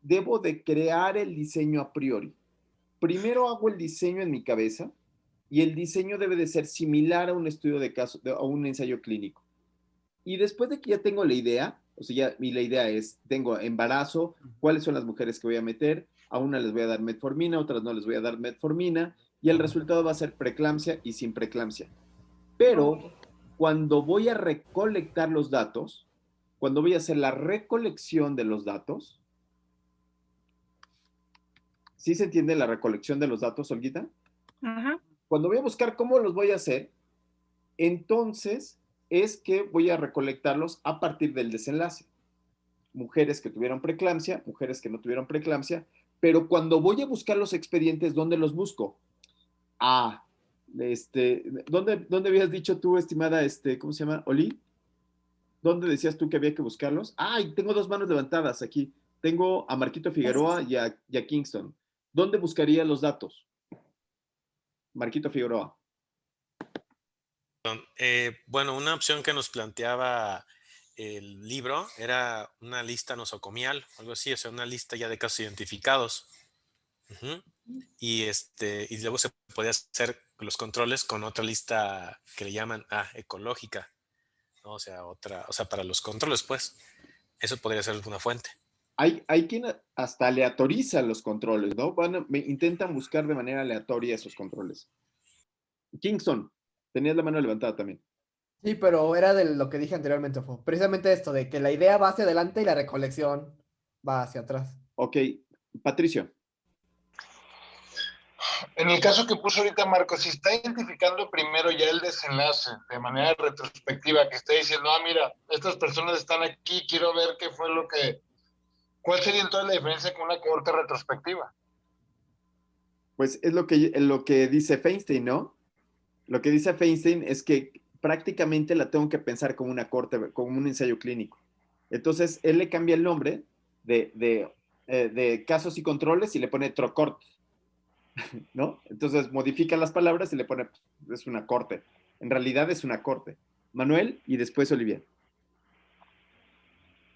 Debo de crear el diseño a priori. Primero hago el diseño en mi cabeza y el diseño debe de ser similar a un estudio de caso, a un ensayo clínico. Y después de que ya tengo la idea, o sea, la idea es, tengo embarazo, cuáles son las mujeres que voy a meter, a una les voy a dar metformina, a otras no les voy a dar metformina, y el resultado va a ser preeclampsia y sin preeclampsia. Pero cuando voy a recolectar los datos, cuando voy a hacer la recolección de los datos, ¿sí se entiende la recolección de los datos, Olguita? Ajá. Cuando voy a buscar cómo los voy a hacer, entonces es que voy a recolectarlos a partir del desenlace. Mujeres que tuvieron preeclampsia, mujeres que no tuvieron preeclampsia, pero cuando voy a buscar los expedientes, ¿dónde los busco? ¿Dónde habías dicho tú, estimada, ¿cómo se llama? ¿Oli? ¿Dónde decías tú que había que buscarlos? Y tengo dos manos levantadas aquí. Tengo a Marquito Figueroa y a Kingston. ¿Dónde buscaría los datos? Marquito Figueroa. Bueno, una opción que nos planteaba el libro era una lista nosocomial, algo así, o sea, una lista ya de casos identificados. Y luego se podía hacer los controles con otra lista que le llaman ecológica, ¿no? O sea, para los controles, pues, eso podría ser una fuente. Hay quien hasta aleatoriza los controles, ¿no? Intentan buscar de manera aleatoria esos controles. Kingston, tenías la mano levantada también. Sí, pero era de lo que dije anteriormente, fue precisamente esto, de que la idea va hacia adelante y la recolección va hacia atrás. Ok, Patricio. En el caso que puso ahorita Marco, si está identificando primero ya el desenlace de manera retrospectiva, que está diciendo, mira, estas personas están aquí, quiero ver qué fue ¿cuál sería entonces la diferencia con una cohorte retrospectiva? Pues es lo que dice Feinstein, ¿no? Lo que dice Feinstein es que prácticamente la tengo que pensar como una cohorte, como un ensayo clínico. Entonces, él le cambia el nombre de casos y controles y le pone TROCORT, ¿no? Entonces, modifica las palabras y le pone, es una corte. En realidad es una corte. Manuel y después Olivier.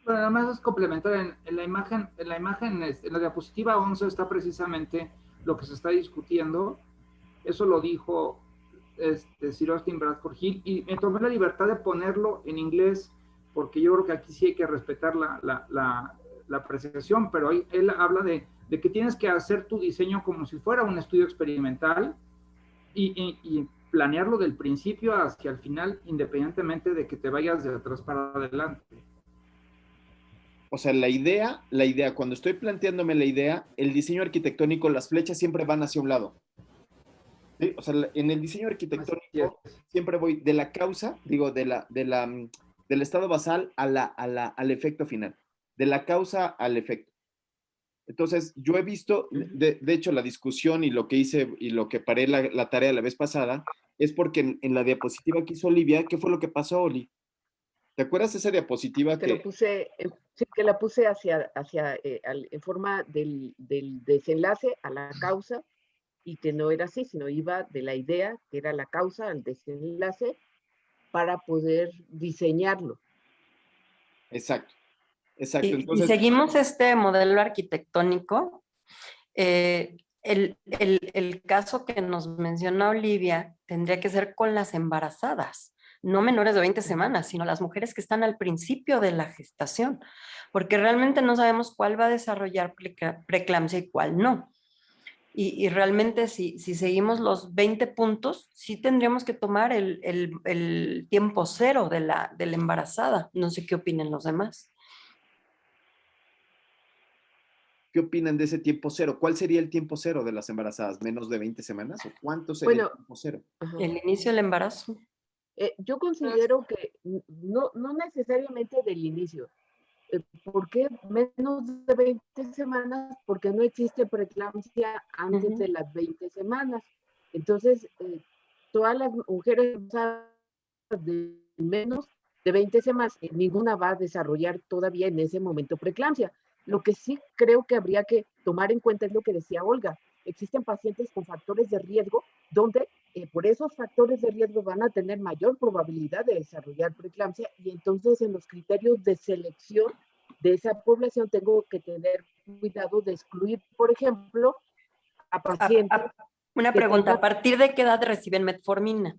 Bueno, además es complementar en la imagen, en la diapositiva 11 está precisamente lo que se está discutiendo. Eso lo dijo Sir Austin Bradford Hill, y me tomé la libertad de ponerlo en inglés, porque yo creo que aquí sí hay que respetar la apreciación, pero él habla de que tienes que hacer tu diseño como si fuera un estudio experimental y planearlo del principio hacia el final, independientemente de que te vayas de atrás para adelante. O sea, la idea, cuando estoy planteándome la idea, el diseño arquitectónico, las flechas siempre van hacia un lado. ¿Sí? O sea, en el diseño arquitectónico siempre voy de la causa, digo, del estado basal al efecto final. De la causa al efecto. Entonces, yo he visto, de hecho, la discusión y lo que hice y lo que paré la tarea la vez pasada, es porque en la diapositiva que hizo Olivia, ¿qué fue lo que pasó, Oli? ¿Te acuerdas de esa diapositiva que la puse en forma del desenlace a la causa y que no era así, sino iba de la idea, que era la causa, al desenlace, para poder diseñarlo. Exacto, exacto. Y Entonces, seguimos este modelo arquitectónico. El caso que nos menciona Olivia tendría que ser con las embarazadas, no menores de 20 semanas, sino las mujeres que están al principio de la gestación, porque realmente no sabemos cuál va a desarrollar preeclampsia y cuál no. Y realmente si seguimos los 20 puntos, sí tendríamos que tomar el tiempo cero de la embarazada. No sé qué opinen los demás. ¿qué opinan de ese tiempo cero? ¿Cuál sería el tiempo cero de las embarazadas? ¿Menos de 20 semanas? ¿O cuánto sería el tiempo cero? Ajá. El inicio del embarazo. Yo considero que no necesariamente del inicio. ¿Por qué menos de 20 semanas? Porque no existe preeclampsia antes de las 20 semanas. Entonces, todas las mujeres de menos de 20 semanas, ninguna va a desarrollar todavía en ese momento preeclampsia. Lo que sí creo que habría que tomar en cuenta es lo que decía Olga. Existen pacientes con factores de riesgo donde por esos factores de riesgo van a tener mayor probabilidad de desarrollar preeclampsia, y entonces en los criterios de selección de esa población tengo que tener cuidado de excluir, por ejemplo, a pacientes. Una pregunta, ¿a partir de qué edad reciben metformina?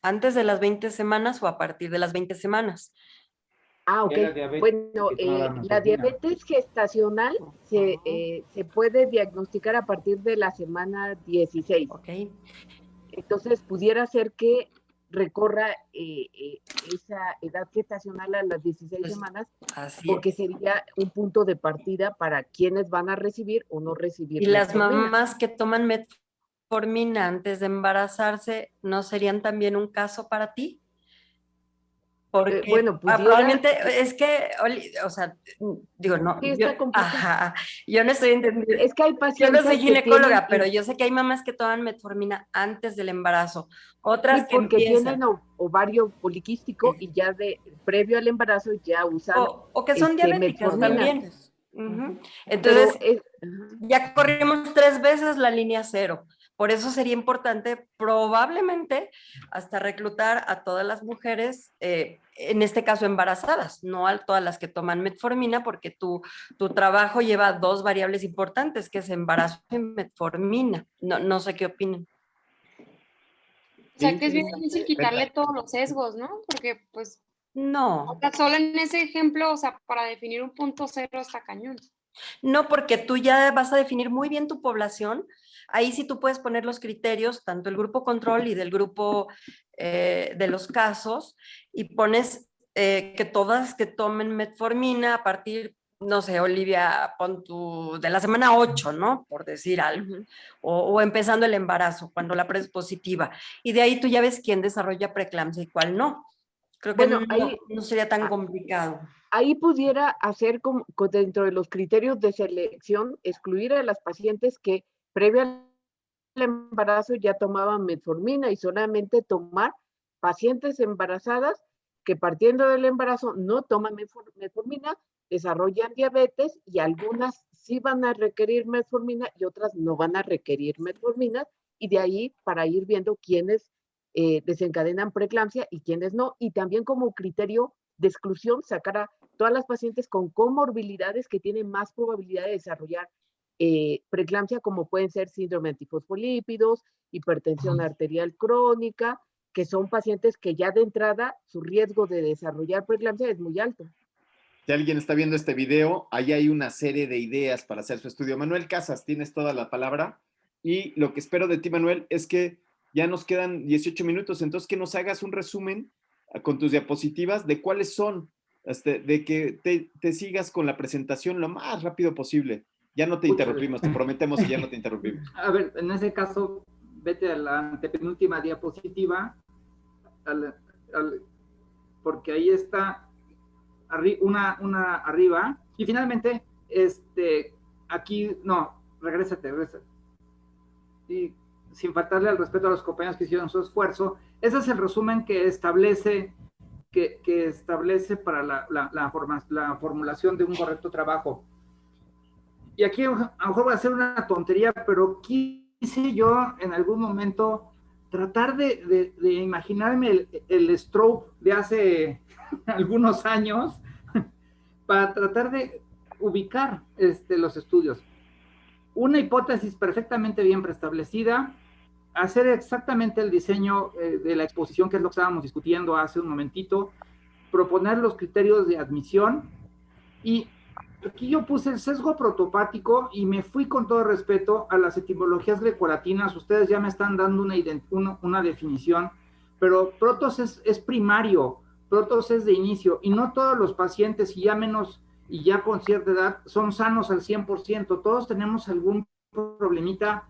¿Antes de las 20 semanas o a partir de las 20 semanas? Ah, ok. Bueno, la diabetes gestacional se puede diagnosticar a partir de la semana 16. Ok. Entonces, pudiera ser que recorra esa edad gestacional a las 16 semanas, porque sería un punto de partida para quienes van a recibir o no recibir. ¿Y las mamás que toman metformina antes de embarazarse no serían también un caso para ti? Porque bueno, probablemente es que, o sea, digo, no, sí, yo no estoy entendiendo. Es que hay pacientes. Yo no soy ginecóloga, pero yo sé que hay mamás que toman metformina antes del embarazo. Otras que porque empiezan. tienen ovario poliquístico y ya previo al embarazo ya usan. O que son diabéticas también. Entonces, ya corrimos 3 veces la línea cero. Por eso sería importante probablemente hasta reclutar a todas las mujeres, en este caso embarazadas, no a todas las que toman metformina, porque tu trabajo lleva 2 variables importantes, que es embarazo y metformina. No sé qué opinan. O sea, que es bien difícil quitarle todos los sesgos, ¿no? Porque, pues, no. Solo en ese ejemplo, o sea, para definir un punto cero está cañón. No, porque tú ya vas a definir muy bien tu población. Ahí sí tú puedes poner los criterios, tanto el grupo control y del grupo de los casos, y pones que todas que tomen metformina a partir, no sé, Olivia, pon de la semana 8, ¿no? Por decir algo. O empezando el embarazo, cuando la prueba es positiva. Y de ahí tú ya ves quién desarrolla preeclampsia y cuál no. Creo que no sería tan complicado. Ahí pudiera hacer como dentro de los criterios de selección, excluir a las pacientes que previo al embarazo ya tomaban metformina y solamente tomar pacientes embarazadas que partiendo del embarazo no toman metformina, desarrollan diabetes y algunas sí van a requerir metformina y otras no van a requerir metformina, y de ahí para ir viendo quiénes desencadenan preeclampsia y quiénes no, y también como criterio de exclusión sacar a todas las pacientes con comorbilidades que tienen más probabilidad de desarrollar preeclampsia, como pueden ser síndrome antifosfolípidos, hipertensión arterial crónica, que son pacientes que ya de entrada su riesgo de desarrollar preeclampsia es muy alto. Si alguien está viendo este video, ahí hay una serie de ideas para hacer su estudio. Manuel Casas, tienes toda la palabra, y lo que espero de ti, Manuel, es que ya nos quedan 18 minutos, entonces que nos hagas un resumen con tus diapositivas de cuáles son, de que te sigas con la presentación lo más rápido posible. Ya no te interrumpimos, te prometemos que ya no te interrumpimos. A ver, en ese caso, vete a la antepenúltima diapositiva, porque ahí está una arriba, y finalmente, aquí, no, regrésate. Y sin faltarle al respeto a los compañeros que hicieron su esfuerzo, ese es el resumen que establece para la formulación de un correcto trabajo. Y aquí a lo mejor voy a hacer una tontería, pero quise yo en algún momento tratar de imaginarme el stroke de hace algunos años para tratar de ubicar los estudios. Una hipótesis perfectamente bien preestablecida, hacer exactamente el diseño de la exposición, que es lo que estábamos discutiendo hace un momentito, proponer los criterios de admisión, y aquí yo puse el sesgo protopático y me fui con todo respeto a las etimologías grecolatinas. Ustedes ya me están dando una definición, pero protos es primario, protos es de inicio, y no todos los pacientes, y ya menos, y ya con cierta edad, son sanos al 100%. Todos tenemos algún problemita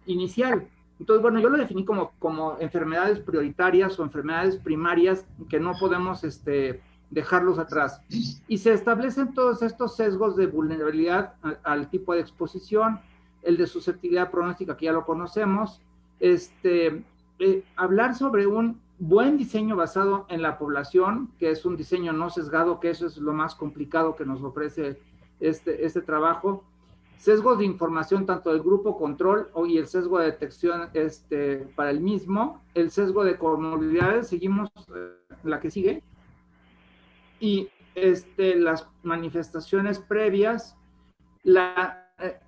inicial. Entonces, bueno, yo lo definí como enfermedades prioritarias o enfermedades primarias que no podemos dejarlos atrás. Y se establecen todos estos sesgos de vulnerabilidad al tipo de exposición, el de susceptibilidad pronóstica, que ya lo conocemos, hablar sobre un buen diseño basado en la población, que es un diseño no sesgado, que eso es lo más complicado que nos ofrece este trabajo. Sesgos de información tanto del grupo control y el sesgo de detección para el mismo, el sesgo de comorbilidades, seguimos la que sigue, y las manifestaciones previas,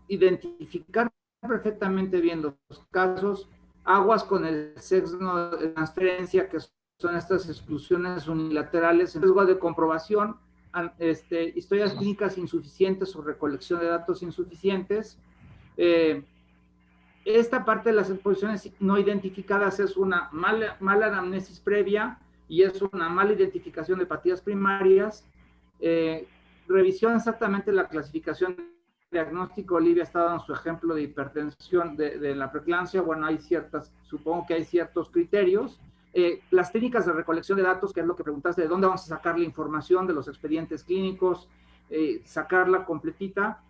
identificar perfectamente bien los casos, aguas con el sesgo de transferencia, que son estas exclusiones unilaterales, el sesgo de comprobación, historias clínicas insuficientes o recolección de datos insuficientes. Esta parte de las exposiciones no identificadas es una mala anamnesis previa y es una mala identificación de patías primarias. Revisión exactamente la clasificación diagnóstico. Olivia está dando su ejemplo de hipertensión de la preeclampsia. Bueno, supongo que hay ciertos criterios. Las técnicas de recolección de datos, que es lo que preguntaste, de dónde vamos a sacar la información de los expedientes clínicos, sacarla completita.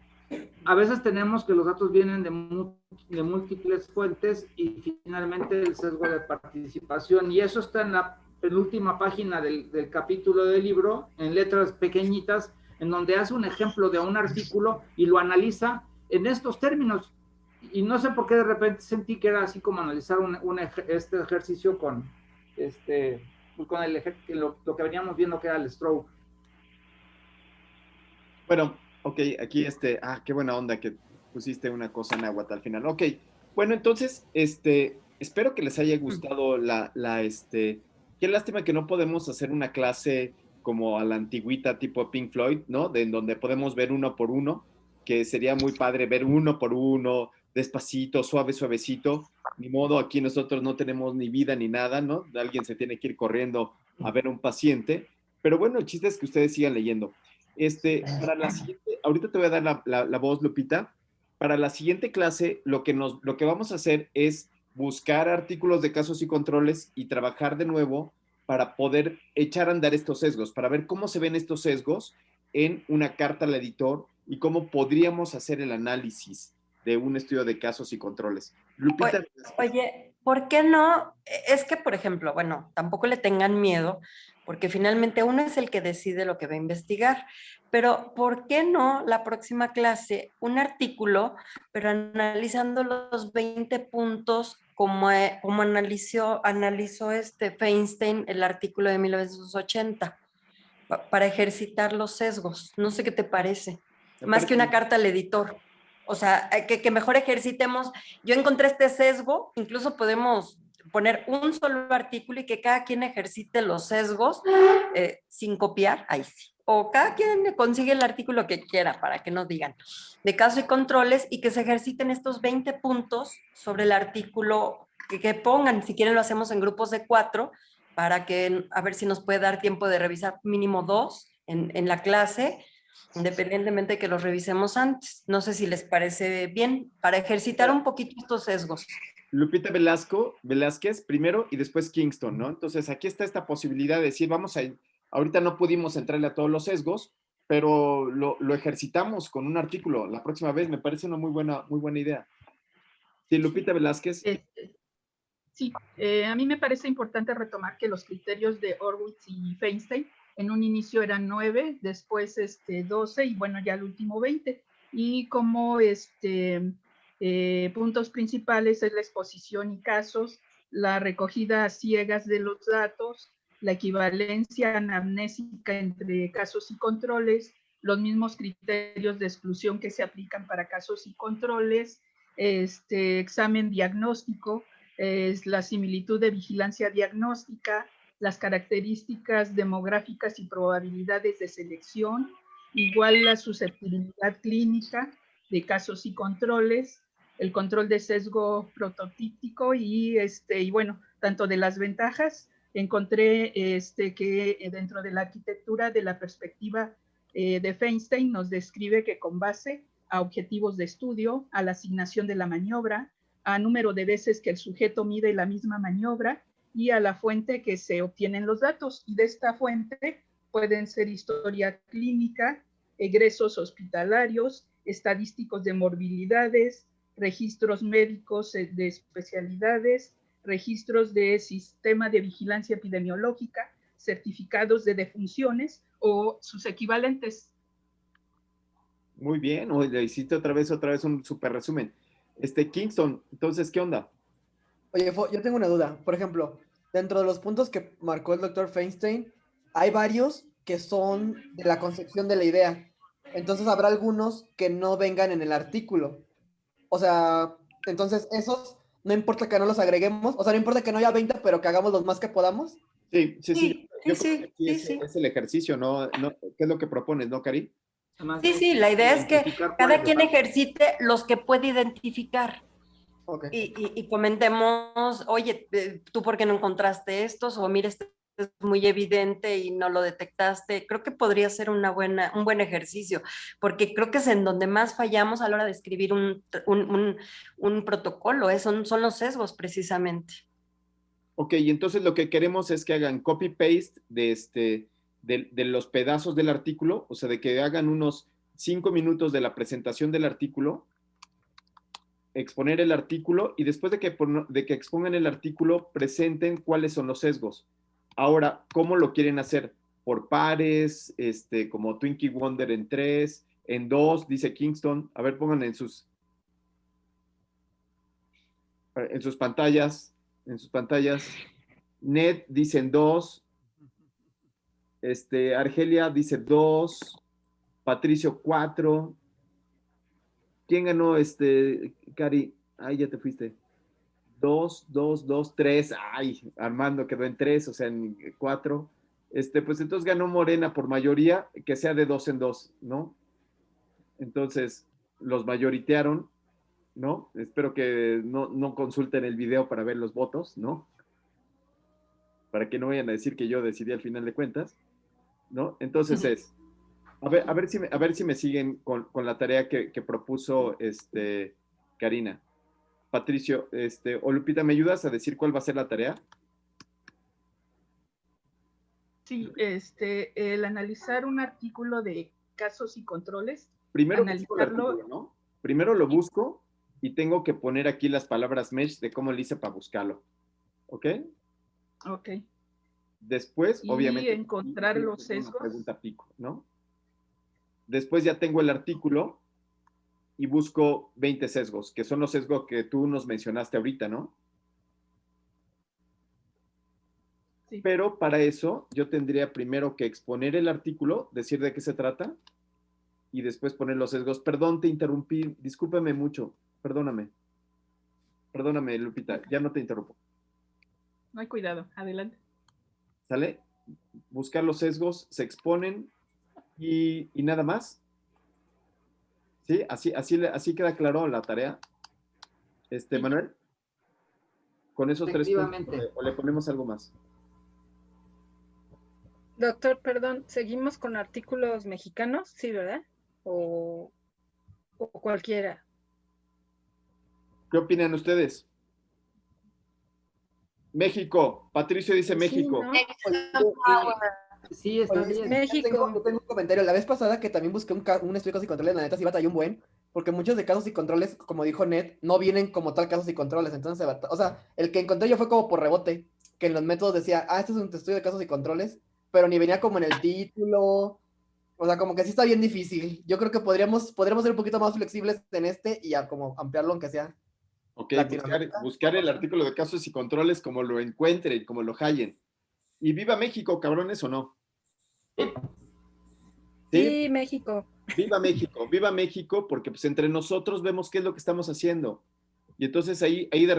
A veces tenemos que los datos vienen de múltiples fuentes y finalmente el sesgo de participación, y eso está en la penúltima página del capítulo del libro, en letras pequeñitas, en donde hace un ejemplo de un artículo y lo analiza en estos términos. Y no sé por qué de repente sentí que era así como analizar este ejercicio con lo que veníamos viendo, que era el stroke. Bueno, ok, aquí qué buena onda que pusiste una cosa en náhuatl al final. Ok, bueno, entonces, espero que les haya gustado qué lástima que no podemos hacer una clase como a la antigüita tipo Pink Floyd, ¿no? En donde podemos ver uno por uno, que sería muy padre ver uno por uno, despacito, suavecito. Ni modo, aquí nosotros no tenemos ni vida ni nada, ¿no? Alguien se tiene que ir corriendo a ver a un paciente. Pero bueno, el chiste es que ustedes sigan leyendo. Para la siguiente, ahorita te voy a dar la voz, Lupita. Para la siguiente clase, lo que vamos a hacer es buscar artículos de casos y controles y trabajar de nuevo para poder echar a andar estos sesgos, para ver cómo se ven estos sesgos en una carta al editor y cómo podríamos hacer el análisis de un estudio de casos y controles. Lupita. Oye, ¿por qué no? Es que, por ejemplo, bueno, tampoco le tengan miedo, porque finalmente uno es el que decide lo que va a investigar, pero ¿por qué no la próxima clase un artículo, pero analizando los 20 puntos como analizó Feinstein el artículo de 1980, para ejercitar los sesgos? No sé qué te parece, más que una carta al editor. O sea, que mejor ejercitemos. Yo encontré este sesgo, incluso podemos poner un solo artículo y que cada quien ejercite los sesgos sin copiar, ahí sí. O cada quien consigue el artículo que quiera, para que no digan, de casos y controles, y que se ejerciten estos 20 puntos sobre el artículo que pongan. Si quieren lo hacemos en grupos de 4, para que a ver si nos puede dar tiempo de revisar mínimo 2 en la clase, independientemente de que los revisemos antes. No sé si les parece bien, para ejercitar un poquito estos sesgos. Lupita Velázquez primero y después Kingston, ¿no? Entonces aquí está esta posibilidad de decir, ahorita no pudimos entrarle a todos los sesgos, pero lo ejercitamos con un artículo. La próxima vez me parece una muy buena idea. Sí, Lupita Velázquez. Sí, a mí me parece importante retomar que los criterios de Horwitz y Feinstein en un inicio eran 9, después 12 y bueno, ya el último 20. Y como Puntos principales es la exposición y casos, la recogida a ciegas de los datos, la equivalencia anamnésica entre casos y controles, los mismos criterios de exclusión que se aplican para casos y controles, examen diagnóstico, es la similitud de vigilancia diagnóstica, las características demográficas y probabilidades de selección, igual la susceptibilidad clínica de casos y controles, el control de sesgo prototípico y bueno, tanto de las ventajas, encontré que dentro de la arquitectura de la perspectiva de Feinstein nos describe que con base a objetivos de estudio, a la asignación de la maniobra, a número de veces que el sujeto mide la misma maniobra y a la fuente que se obtienen los datos. Y de esta fuente pueden ser historia clínica, egresos hospitalarios, estadísticos de morbilidades, registros médicos de especialidades, registros de sistema de vigilancia epidemiológica, certificados de defunciones o sus equivalentes. Muy bien, le hiciste otra vez un súper resumen. Kingston, entonces, ¿qué onda? Oye, yo tengo una duda. Por ejemplo, dentro de los puntos que marcó el doctor Feinstein, hay varios que son de la concepción de la idea. Entonces habrá algunos que no vengan en el artículo. O sea, entonces esos, no importa que no los agreguemos, o sea, no importa que no haya 20, pero que hagamos los más que podamos. Sí. Sí. Es el ejercicio, ¿no? ¿Qué es lo que propones, no, Cari? Sí, la idea es que Identificar cada cuáles quien faltan. ejercite los que puede identificar. Okay. Y comentemos, oye, ¿tú por qué no encontraste estos? O mira, este es muy evidente y no lo detectaste. Creo que podría ser un buen ejercicio, porque creo que es en donde más fallamos a la hora de escribir un protocolo, son los sesgos precisamente. Ok, y entonces lo que queremos es que hagan copy-paste de los pedazos del artículo, o sea, de que hagan unos 5 minutos de la presentación del artículo, exponer el artículo y después de que expongan el artículo, presenten cuáles son los sesgos. Ahora, ¿cómo lo quieren hacer? Por pares, como Twinkie Wonder en 3, en 2, dice Kingston. A ver, pongan en sus pantallas. Ned dice en 2. Argelia dice 2. Patricio 4. ¿Quién ganó, Cari? Ay, ya te fuiste. 2, 2, 2, 3. Ay, Armando quedó en 3, o sea, en 4. Pues entonces ganó Morena por mayoría, que sea de 2 en 2, ¿no? Entonces, los mayoritearon, ¿no? Espero que no consulten el video para ver los votos, ¿no? Para que no vayan a decir que yo decidí al final de cuentas, ¿no? Entonces a ver si me siguen con la tarea que propuso Karina. Patricio, o Lupita, ¿me ayudas a decir cuál va a ser la tarea? Sí, el analizar un artículo de casos y controles. Primero busco el artículo, ¿no? Primero lo busco y tengo que poner aquí las palabras mesh de cómo le hice para buscarlo. ¿Ok? Ok. Después, y obviamente. Encontrar los sesgos. Una pregunta pico, ¿no? Después ya tengo el artículo y busco 20 sesgos, que son los sesgos que tú nos mencionaste ahorita, ¿no? Sí. Pero para eso yo tendría primero que exponer el artículo, decir de qué se trata y después poner los sesgos. Perdón, te interrumpí, discúlpame mucho, perdóname. Perdóname, Lupita, ya no te interrumpo. No hay cuidado, adelante. ¿Sale? Buscar los sesgos, se exponen y nada más. ¿Sí? Así queda claro la tarea. Manuel, con esos 3 puntos, o le ponemos algo más. Doctor, perdón, ¿seguimos con artículos mexicanos? Sí, ¿verdad? O cualquiera. ¿Qué opinan ustedes? México. Patricio dice México. ¿no? Sí, está bien. México. Yo tengo un comentario. La vez pasada que también busqué un estudio de casos y controles, la neta sí batallé un buen, porque muchos de casos y controles, como dijo Ned, no vienen como tal casos y controles. Entonces, o sea, el que encontré yo fue como por rebote, que en los métodos decía, este es un estudio de casos y controles, pero ni venía como en el título, O sea, como que sí está bien difícil. Yo creo que podríamos ser un poquito más flexibles en este y ya como ampliarlo aunque sea. Ok, buscar el artículo de casos y controles como lo encuentren, como lo hallen. Y viva México, cabrones, ¿o no? Sí, México. Viva México, porque pues entre nosotros vemos qué es lo que estamos haciendo. Y entonces ahí de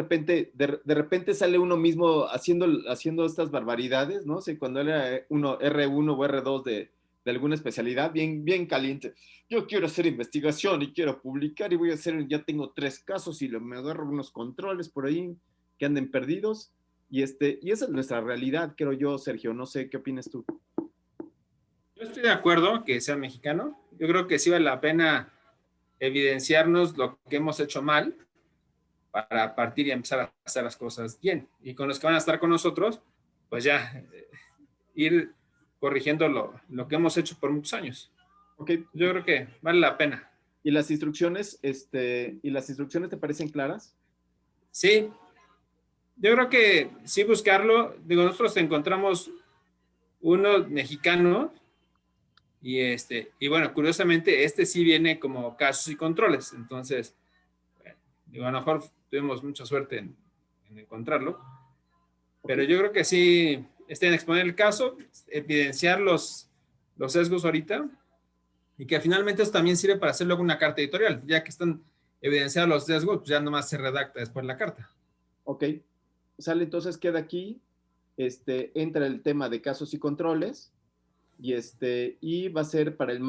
repente sale uno mismo haciendo estas barbaridades, ¿no? sé, cuando era uno R1 o R2 de alguna especialidad, bien caliente. Yo quiero hacer investigación y quiero publicar y voy a hacer, ya tengo 3 casos y me agarro unos controles por ahí que anden perdidos. Y esa es nuestra realidad, creo yo, Sergio. No sé, ¿qué opinas tú? Yo estoy de acuerdo que sea mexicano. Yo creo que sí vale la pena evidenciarnos lo que hemos hecho mal para partir y empezar a hacer las cosas bien. Y con los que van a estar con nosotros, pues ya ir corrigiendo lo que hemos hecho por muchos años. Okay. Yo creo que vale la pena. ¿Y las instrucciones te parecen claras? Sí. Yo creo que sí buscarlo. Digo, nosotros encontramos uno mexicano y bueno, curiosamente, sí viene como casos y controles. Entonces, bueno, digo, a lo mejor tuvimos mucha suerte en encontrarlo. Pero yo creo que sí, en exponer el caso, evidenciar los sesgos ahorita, y que finalmente eso también sirve para hacer luego una carta editorial. Ya que están evidenciados los sesgos, pues ya nomás se redacta después la carta. Ok. Sale, entonces queda aquí, entra el tema de casos y controles, y va a ser para el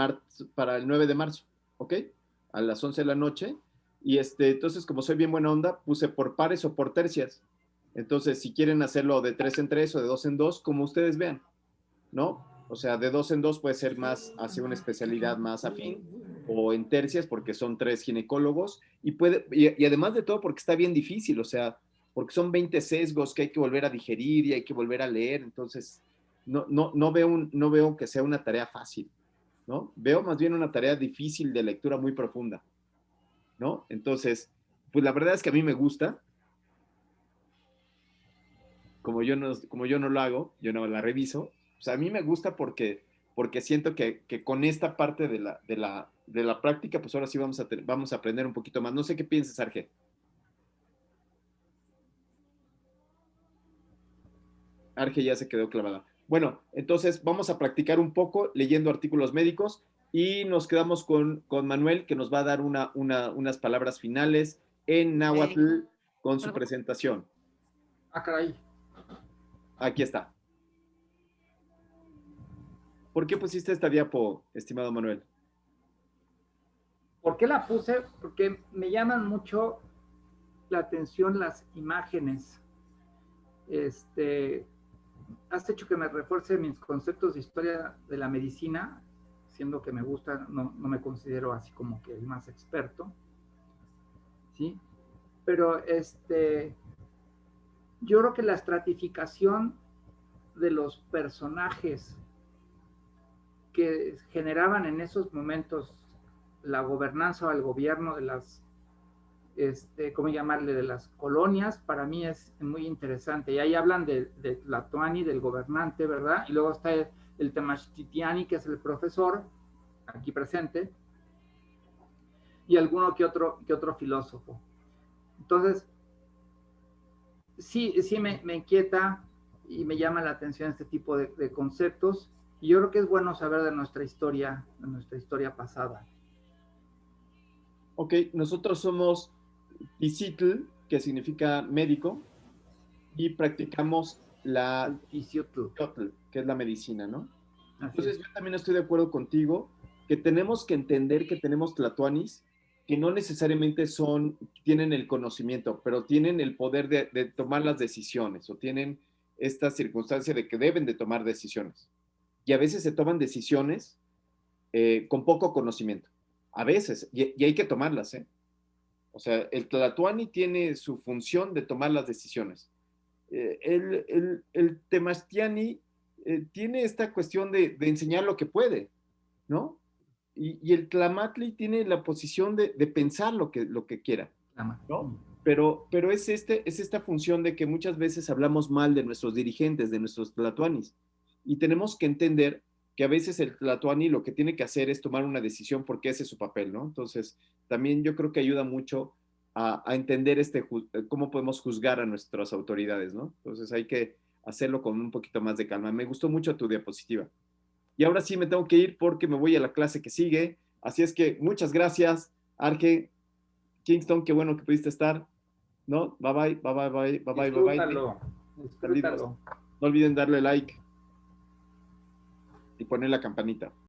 9 de marzo, ¿ok? A las 11 de la noche. Y entonces, como soy bien buena onda, puse por pares o por tercias. Entonces, si quieren hacerlo de 3 en 3 o de 2 en 2, como ustedes vean, ¿no? O sea, de 2 en 2 puede ser más hacia una especialidad más afín, o en tercias porque son 3 ginecólogos, y además de todo porque está bien difícil, o sea, porque son 20 sesgos que hay que volver a digerir y hay que volver a leer. Entonces no veo que sea una tarea fácil, ¿no? Veo más bien una tarea difícil de lectura muy profunda, ¿no? Entonces, pues la verdad es que a mí me gusta. Como yo no lo hago, yo no la reviso. O sea, a mí me gusta porque siento que con esta parte de la práctica, pues ahora sí vamos a aprender un poquito más. No sé qué piensas, Arge. Arge ya se quedó clavada. Bueno, entonces vamos a practicar un poco leyendo artículos médicos y nos quedamos con Manuel, que nos va a dar unas palabras finales en náhuatl con su presentación. Ah, caray. Aquí está. ¿Por qué pusiste esta diapo, estimado Manuel? ¿Por qué la puse? Porque me llaman mucho la atención las imágenes. Has hecho que me refuerce mis conceptos de historia de la medicina, siendo que me gusta, no me considero así como que el más experto, ¿sí? Pero yo creo que la estratificación de los personajes que generaban en esos momentos la gobernanza o el gobierno de las ¿cómo llamarle? De las colonias, para mí es muy interesante. Y ahí hablan de Tlatoani, del gobernante, ¿verdad? Y luego está el Temachtitiani, que es el profesor, aquí presente, y alguno que otro filósofo. Entonces, sí me inquieta y me llama la atención este tipo de conceptos, y yo creo que es bueno saber de nuestra historia pasada. Ok, nosotros somos Tizitl, que significa médico, y practicamos la Tizitl, que es la medicina, ¿no? Entonces yo también estoy de acuerdo contigo que tenemos que entender que tenemos tlatoanis que no necesariamente tienen el conocimiento, pero tienen el poder de tomar las decisiones, o tienen esta circunstancia de que deben de tomar decisiones. Y a veces se toman decisiones con poco conocimiento. A veces, y hay que tomarlas, ¿eh? O sea, el tlatoani tiene su función de tomar las decisiones. El temastiani tiene esta cuestión de enseñar lo que puede, ¿no? Y el tlamatli tiene la posición de pensar lo que quiera, ¿no? Pero es esta función de que muchas veces hablamos mal de nuestros dirigentes, de nuestros tlatoanis, y tenemos que entender que a veces el tlatoani lo que tiene que hacer es tomar una decisión porque ese es su papel, ¿no? Entonces, también yo creo que ayuda mucho a entender cómo podemos juzgar a nuestras autoridades, ¿no? Entonces hay que hacerlo con un poquito más de calma. Me gustó mucho tu diapositiva. Y ahora sí me tengo que ir porque me voy a la clase que sigue. Así es que muchas gracias, Arge, Kingston, qué bueno que pudiste estar, ¿no? Bye bye, bye bye, bye bye, bye bye. Disfrútalo, disfrútalo. No olviden darle like y poner la campanita.